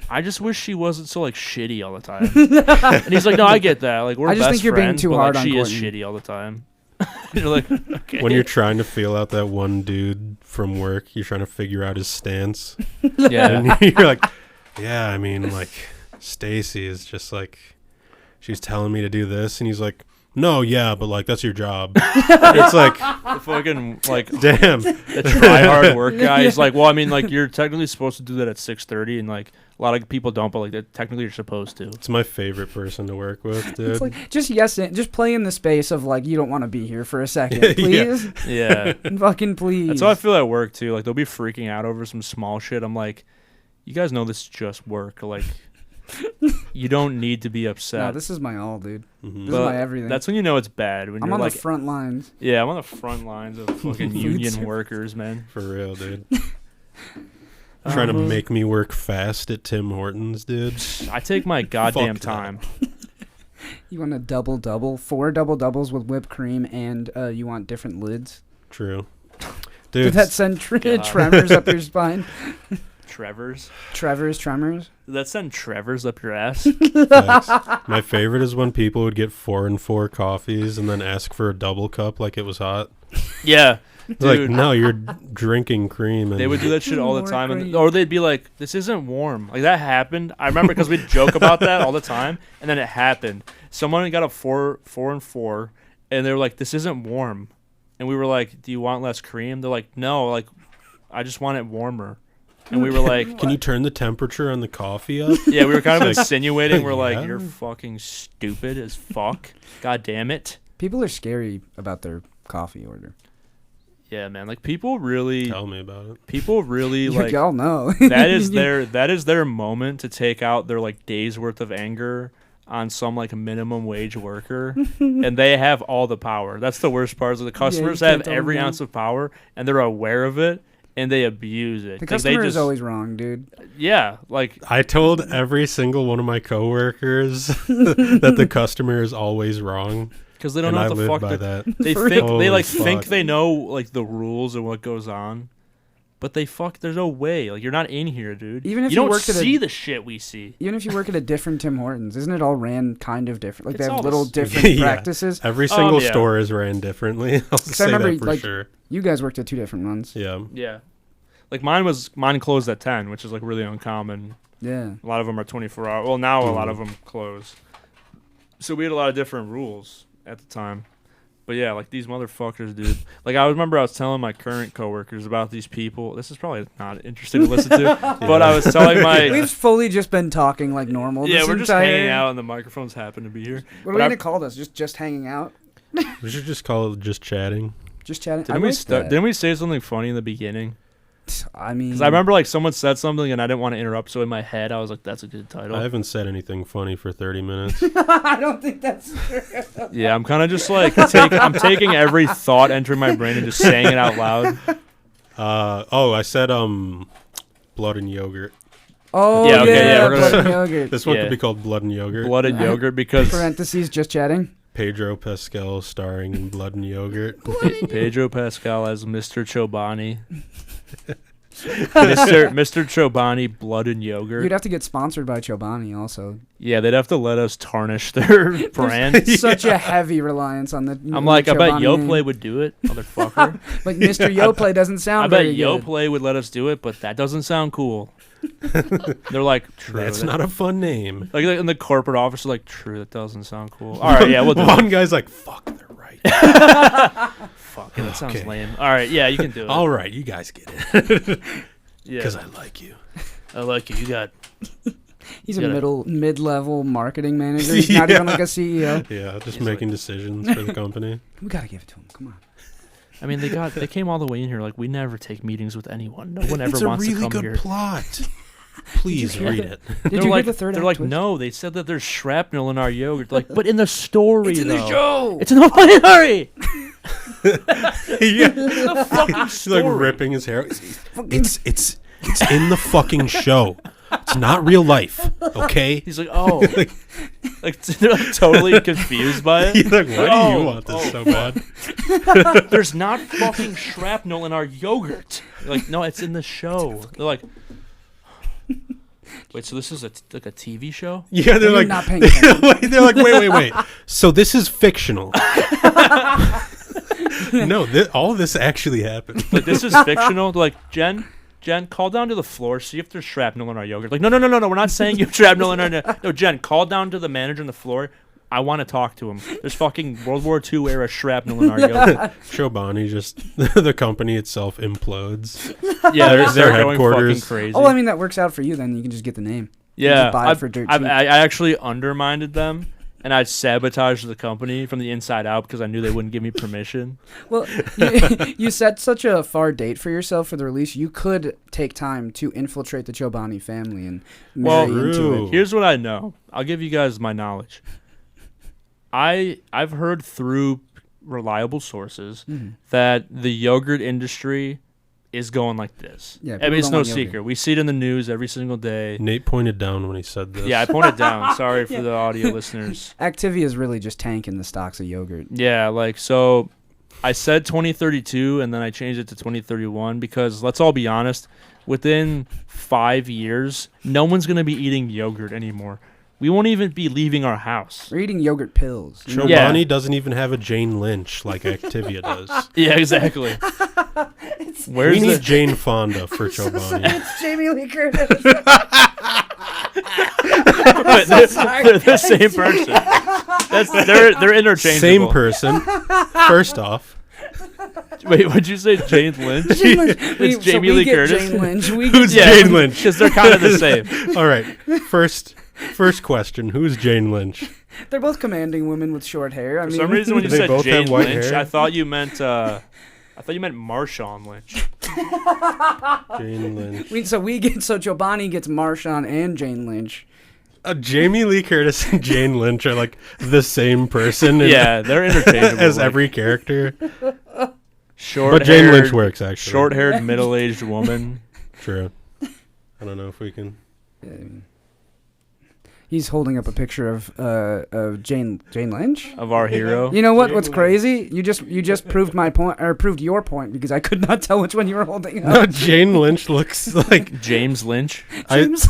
I just wish she wasn't so like shitty all the time. And he's like, no, I get that. Like we're I just best think you're being friends, too but, hard like, on she is Courtney. shitty all the time. You're like, okay. When you're trying to feel out that one dude from work, you're trying to figure out his stance. Yeah, And you're like, yeah, I mean, like Stacy is just like, she's telling me to do this, and he's like, no, yeah, but like that's your job. It's like the fucking like damn, the try hard work guy is like, well, I mean, like you're technically supposed to do that at 6:30, and like a lot of people don't, but like technically you're supposed to. It's my favorite person to work with, dude. It's like just play in the space of like you don't want to be here for a second, please. Yeah. Fucking please. That's how I feel at work too. Like they'll be freaking out over some small shit. I'm like, you guys know this is just work. Like you don't need to be upset. No, this is my all, dude. Mm-hmm. This is my everything. That's when you know it's bad. When I'm you're on like, the front lines. yeah, I'm on the front lines of fucking union service. workers, man. For real, dude. Trying to make me work fast at Tim Hortons, dude. I take my goddamn Fuck that. time. You want a double, 4 double doubles with whipped cream, and you want different lids. True. Did Dude, that send God. tremors up your spine? Trevor's. Tremors? Did that send Trevor's up your ass? facts. My favorite is when people would get 4 and 4 coffees and then ask for a double cup like it was hot. Yeah. It's like, Dude. no, you're drinking cream. And They would do that shit all the More time, cream. or they'd be like, "This isn't warm." Like that happened. I remember because we'd joke about that all the time, and then it happened. Someone got a 4 and 4, and they were like, "This isn't warm," and we were like, "Do you want less cream?" They're like, "No, like, I just want it warmer," and we were like, Can you turn the temperature on the coffee up? "Yeah." We were kind of It's like, insinuating. We're yeah. like, "You're fucking stupid as fuck." God damn it. People are scary about their coffee order. Yeah, man. Like people really, Tell me about it. people really like. Y'all know. that is their moment to take out their like days worth of anger on some like minimum wage worker, and they have all the power. That's the worst part. Is the customers can't have tell them every no. ounce of power, and they're aware of it, and they abuse it. The Like, customer they is always wrong, dude. yeah, like I told every single one of my coworkers that the customer is always wrong. because they don't And know I what the live fuck by they're- that. they For think real. they like Holy think fuck. they know like the rules and what goes on. But there's no way. Like you're not in here, dude. Even if you you don't worked at a- see the shit we see. Even if you work at a different Tim Hortons, isn't it all ran kind of different? Like It's they all have the little s- different Yeah. practices. Every single yeah. store is ran differently. I'll I say remember, that for like, sure. You guys worked at 2 different ones. Yeah. Yeah, like mine closed at 10, which is like really uncommon. Yeah. A lot of them are 24 hour. Well, now a lot Mhm. of them close. So we had a lot of different rules at the time. But yeah, like these motherfuckers, dude. Like I remember I was telling my current coworkers about these people. This is probably not interesting to listen to, but I was telling my We've fully just been talking like normal. yeah, this we're just entire- hanging out and the microphones happen to be here. What But are we I- gonna call this? Just hanging out? We should just call it just chatting. Just chatting? Didn't we say something funny in the beginning? I mean, Because I remember like someone said something and I didn't want to interrupt, so in my head I was like, "That's a good title." I haven't said anything funny for 30 minutes. I don't think that's true. Yeah, I'm kind of just like I'm taking every thought entering my brain and just saying it out loud. I said blood and yogurt. Oh, Yeah, okay, yeah, we're blood gonna- and yogurt. This one Yeah. could be called blood and yogurt. Blood and yogurt because Parentheses, just chatting. Pedro Pascal starring in blood and yogurt. Pedro Pascal as Mr. Chobani. Mr. Chobani, blood and yogurt. You'd have to get sponsored by Chobani also. Yeah, they'd have to let us tarnish their brand. Such a heavy reliance on the I'm like, I bet Chobani YoPlay name. would do it, motherfucker. Like, Mr. YoPlay doesn't sound I bet very good. YoPlay would let us do it, but that doesn't sound cool. They're like, true. That's that- not a fun name. like in the corporate office, they're like, true, that doesn't sound cool. All right, yeah, we'll do it. One guy's like, fuck, they're right. Fuck, yeah, that sounds Okay. lame. All right, yeah, you can do it. All right, you guys get it. Yeah, Because I like you. I like you. You got He's a You gotta- mid-level marketing manager. He's not even like a CEO. Yeah, just He's making decisions for the company. We gotta give it to him. Come on. I mean, they came all the way in here. Like, we never take meetings with anyone. No one ever wants to come here. It's a really good plot. Please read it. Did you hear the third act They're like, twist? no, they said that there's shrapnel in our yogurt. Like, but in the story, It's in the though. show. It's in the fucking story. Yeah. The fucking He's story. like ripping his hair. It's in the fucking show. It's not real life, okay? He's like, oh, like they're like totally confused by it. He's like, why do Oh, you want this so bad? There's not fucking shrapnel in our yogurt. They're like, no, it's in the show. They're like, wait, so this is like a TV show? Yeah, they're You're like, not paying attention. they're like, wait. So this is fictional. No, all of this actually happened. Like, this is fictional. They're like, Jen, call down to the floor, see if there's shrapnel in our yogurt. Like, no, we're not saying you have shrapnel in our. No, Jen, call down to the manager on the floor. I want to talk to him. There's fucking World War II era shrapnel in our yogurt. Chobani just the company itself implodes. Yeah, Their they're going headquarters. fucking crazy. Oh, I mean, that works out for you then. You can just get the name. You yeah, just buy it for dirt cheap. I actually undermined them, and I sabotaged the company from the inside out because I knew they wouldn't give me permission. Well, you set such a far date for yourself for the release. You could take time to infiltrate the Chobani family and marry into True. it. Here's what I know. I'll give you guys my knowledge. I've heard through reliable sources that the yogurt industry is going like this. Yeah, I people mean, it's don't no want yogurt. secret. We see it in the news every single day. Nate pointed down when he said this. Yeah, I pointed down. Sorry for the audio listeners. Activia is really just tanking the stocks of yogurt. Yeah, like, so I said 2032 and then I changed it to 2031 because let's all be honest, within 5 years, no one's going to be eating yogurt anymore. We won't even be leaving our house. We're eating yogurt pills. You know? Chobani Yeah. doesn't even have a Jane Lynch like Activia does. Yeah, exactly. We need Jane Fonda for Chobani. It's Jamie Lee Curtis. they're the same person. They're interchangeable. Same person. First off. Wait, what'd you say? Jane Lynch? Jane Lynch. It's Jamie Lee Curtis. Jane Lynch. Who's Yeah, Jane Lynch? Because they're kind of the same. All right. First question. Who's Jane Lynch? They're both commanding women with short hair. For some reason, when you They said both have Jane white Lynch, hair? I thought you meant Marshawn Lynch. Jane Lynch. So Chobani gets Marshawn and Jane Lynch. Jamie Lee Curtis and Jane Lynch are like the same person. Yeah, they're interchangeable. as like, every character. short-haired, But Jane Lynch works actually. Short-haired, middle-aged woman. True. I don't know if we can. He's holding up a picture of Jane Lynch. Of our hero. You know what? What's crazy? You just proved my point, or proved your point, because I could not tell which one you were holding up. No, Jane Lynch looks like James Lynch. James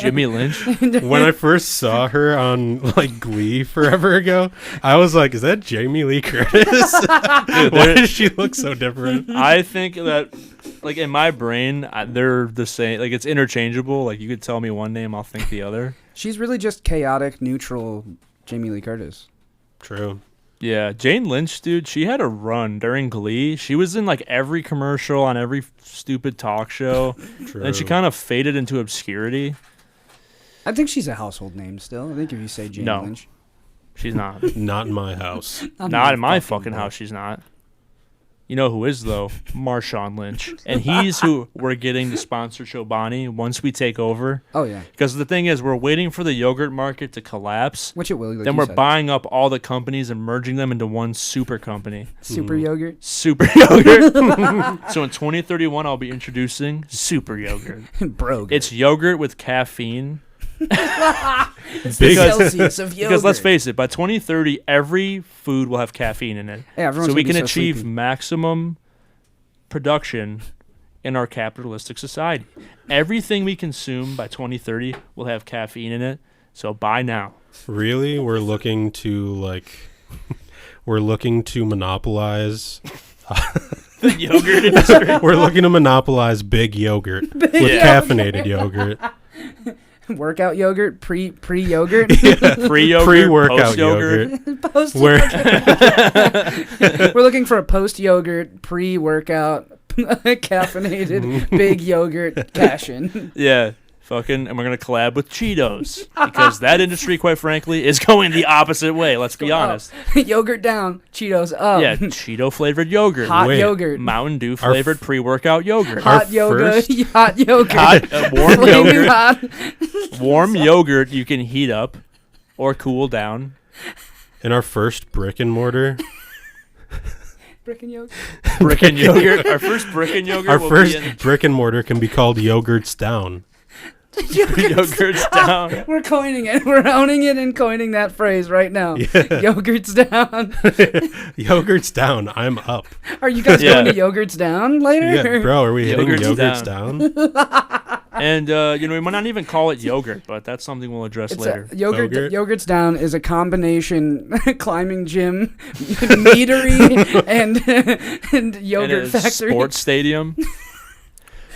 Jimmy Lynch. when I first saw her on like Glee forever ago, I was like, "Is that Jamie Lee Curtis? Why does she look so different?" I think that, like, in my brain, they're the same. Like, it's interchangeable. Like, you could tell me one name, I'll think the other. She's really just chaotic, neutral Jamie Lee Curtis. True. Yeah, Jane Lynch, dude, she had a run during Glee. She was in, like, every commercial on every stupid talk show. True. And she kind of faded into obscurity. I think she's a household name still. I think if you say Jane No. Lynch. She's not. Not in my house. Not in my fucking house, she's not. You know who is, though? Marshawn Lynch. And he's who we're getting to sponsor Chobani once we take over. Oh, yeah. Because the thing is, we're waiting for the yogurt market to collapse. Which it will. Like Then you we're said. buying up all the companies and merging them into one super company. Super yogurt. Super Yogurt. So in 2031, I'll be introducing Super Yogurt. Bro. It's yogurt with caffeine. the Big- Celsius of yogurt. Because let's face it, by 2030, every food will have caffeine in it. Yeah, everyone's So we gonna can be so achieve sleepy. maximum production in our capitalistic society. Everything we consume by 2030 will have caffeine in it. So buy now. Really? We're looking to monopolize. The yogurt industry. We're looking to monopolize big yogurt with caffeinated yogurt. Workout yogurt, pre-yogurt. Pre-yogurt, Pre-workout post-yogurt. Post Where We're looking for a post-yogurt, pre-workout, caffeinated, big yogurt cash-in. Yeah. And we're gonna collab with Cheetos because that industry, quite frankly, is going the opposite way. Let's be honest. Yogurt down, Cheetos up. Yeah, Cheeto flavored yogurt, hot yogurt, Mountain Dew flavored pre-workout yogurt, hot yogurt, hot yogurt, warm yogurt, warm yogurt you can heat up or cool down. In our first brick and mortar. Brick and yogurt. Brick and yogurt. Our first brick and yogurt. Our first brick and mortar can be called Yogurts Down. Yogurts down. We're coining it. We're owning it and coining that phrase right now. Yeah. Yogurts down. Yogurts down. I'm up. Are you guys going to Yogurts down later? Yeah, bro, are we hitting Yogurts down? And, we might not even call it yogurt, but that's something we'll address later. Yogurts Down is a combination climbing gym, meadery, and yogurt and factory. Sports stadium.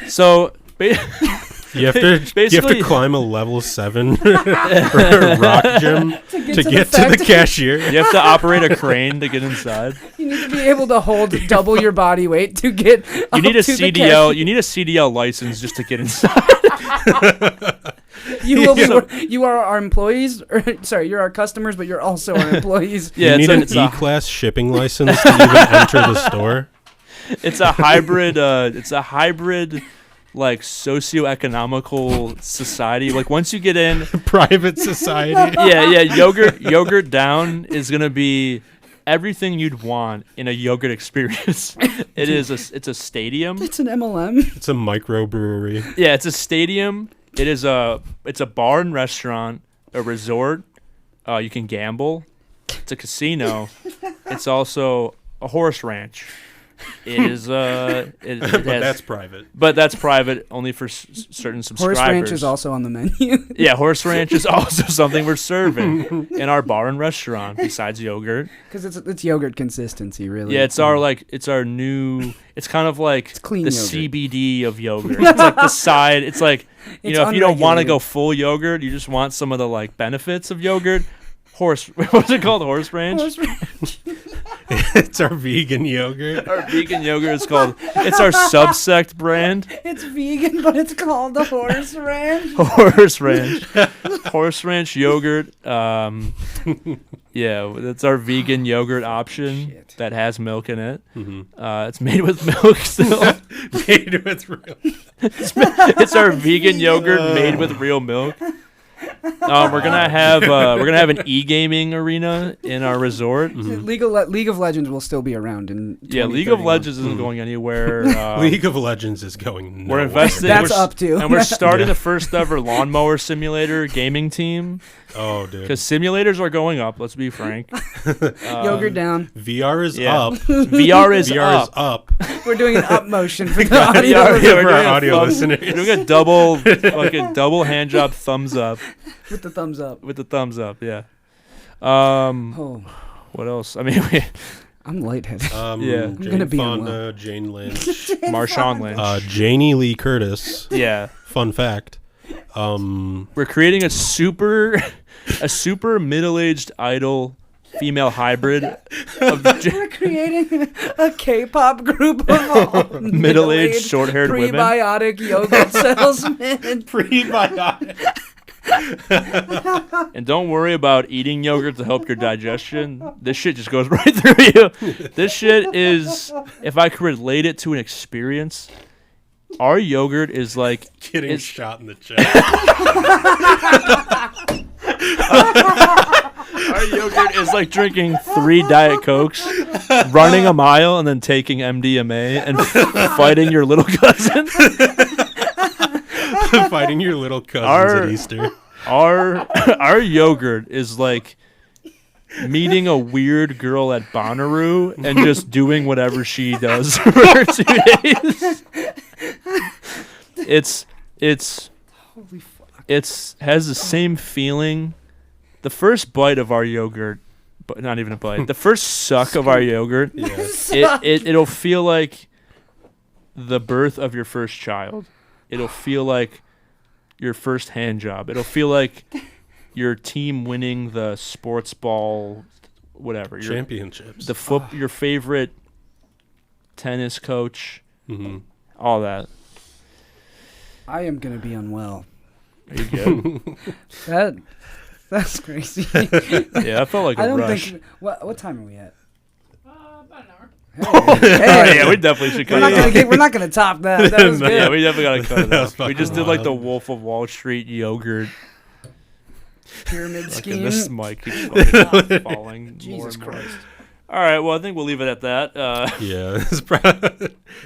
So... You have to climb a level 7 rock gym to get to the cashier. You have to operate a crane to get inside. You need to be able to hold double your body weight to get. You need a CDL. You need a CDL license just to get inside. You are our employees. You're our customers, but you're also our employees. Yeah, you need an E-class shipping license to even enter the store. It's a hybrid. Like socioeconomical society. Like once you get in private society. Yeah. Yogurt Down is gonna be everything you'd want in a yogurt experience. It's a stadium. It's an MLM. It's a microbrewery. Yeah, it's a stadium. It's a bar and restaurant, a resort. You can gamble. It's a casino. It's also a horse ranch. It is but that's private. But that's private only for certain subscribers. Horse ranch is also on the menu. Yeah, horse ranch is also something we're serving in our bar and restaurant besides yogurt. Because it's yogurt consistency, really. Yeah, it's our new. It's kind of like it's clean the yogurt. CBD of yogurt. It's like the side. It's like if you don't want to go full yogurt, you just want some of the like benefits of yogurt. What's it called? Horse ranch? Horse ranch. It's our vegan yogurt. Our vegan yogurt is called. It's our subsect brand. It's vegan, but it's called the Horse Ranch. Horse ranch. Horse ranch yogurt. Yeah, that's our vegan yogurt option that has milk in it. Mm-hmm. It's made with milk still. Made with real. It's our vegan yogurt made with real milk. We're gonna have an e-gaming arena in our resort. Mm-hmm. League of Legends will still be around in. Yeah, League of Legends isn't going anywhere. League of Legends is going nowhere. We're investing. That's up to. And we're starting the first ever lawnmower simulator gaming team. Oh, dude. Because simulators are going up. Let's be frank. Yogurt down. VR is up. VR is up. We're doing an up motion for the audio. Audio listeners. We're doing a double hand job thumbs up. With the thumbs up. With the thumbs up, yeah. What else? I mean, I'm lightheaded. Yeah. I'm gonna be Fonda, Jane Lynch, Marshawn Lynch, Janie Lee Curtis. Yeah. Fun fact. We're creating a super middle-aged idol female hybrid. We're creating a K-pop group of middle-aged, short-haired women. Prebiotic yogurt salesmen. Prebiotic. And don't worry about eating yogurt to help your digestion. This shit just goes right through you. This shit is, if I could relate it to an experience, our yogurt is like getting shot in the chest. Our yogurt is like drinking 3 Diet Cokes, running a mile, and then taking MDMA and fighting your little cousin. Fighting your little cousins at Easter. Our yogurt is like meeting a weird girl at Bonnaroo and just doing whatever she does for 2 days. It's holy fuck. Has the same feeling. The first bite of our yogurt, but not even a bite. The first suck of our yogurt, it'll feel like the birth of your first child. It'll feel like your first hand job. It'll feel like your team winning the sports ball, whatever. Championships. Your favorite tennis coach. Mm-hmm. All that. I am going to be unwell. Are you good? That's crazy. Yeah, I felt like a rush. Think. What time are we at? About an hour. Hey, yeah, we definitely should cut it off. We're not gonna top that. That was good. Yeah, we definitely gotta cut it off. We just did like wild. the Wolf of Wall Street yogurt. Pyramid scheme. This mic keeps fucking falling. Jesus more and more. Christ. All right, well, I think we'll leave it at that. Yeah, it's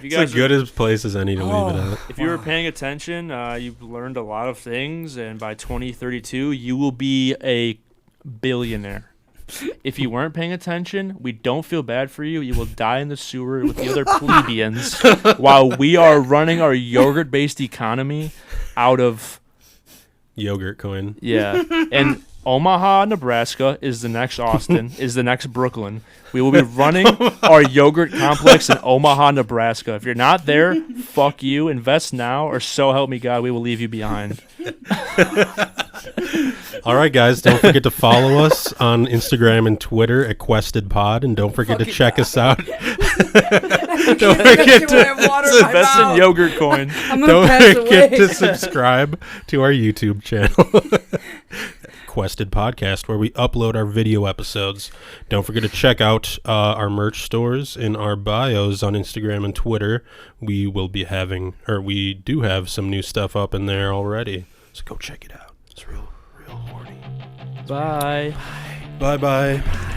You guys as good a place as any to leave it at. If you were paying attention, you've learned a lot of things, and by 2032, you will be a billionaire. If you weren't paying attention, we don't feel bad for you. You will die in the sewer with the other plebeians while we are running our yogurt-based economy out of... Yogurt coin. Yeah, and Omaha, Nebraska is the next Austin, is the next Brooklyn. We will be running our yogurt complex in Omaha, Nebraska. If you're not there, fuck you. Invest now, or so help me God, we will leave you behind. All right, guys, don't forget to follow us on Instagram and Twitter at QuestedPod, and don't forget to check us out. Don't forget to invest in yogurt coin. Don't forget to subscribe to our YouTube channel. Quested Podcast, where we upload our video episodes. Don't forget to check out our merch stores in our bios on Instagram and Twitter. We do have some new stuff up in there already. So go check it out. It's real horny. Bye. Bye.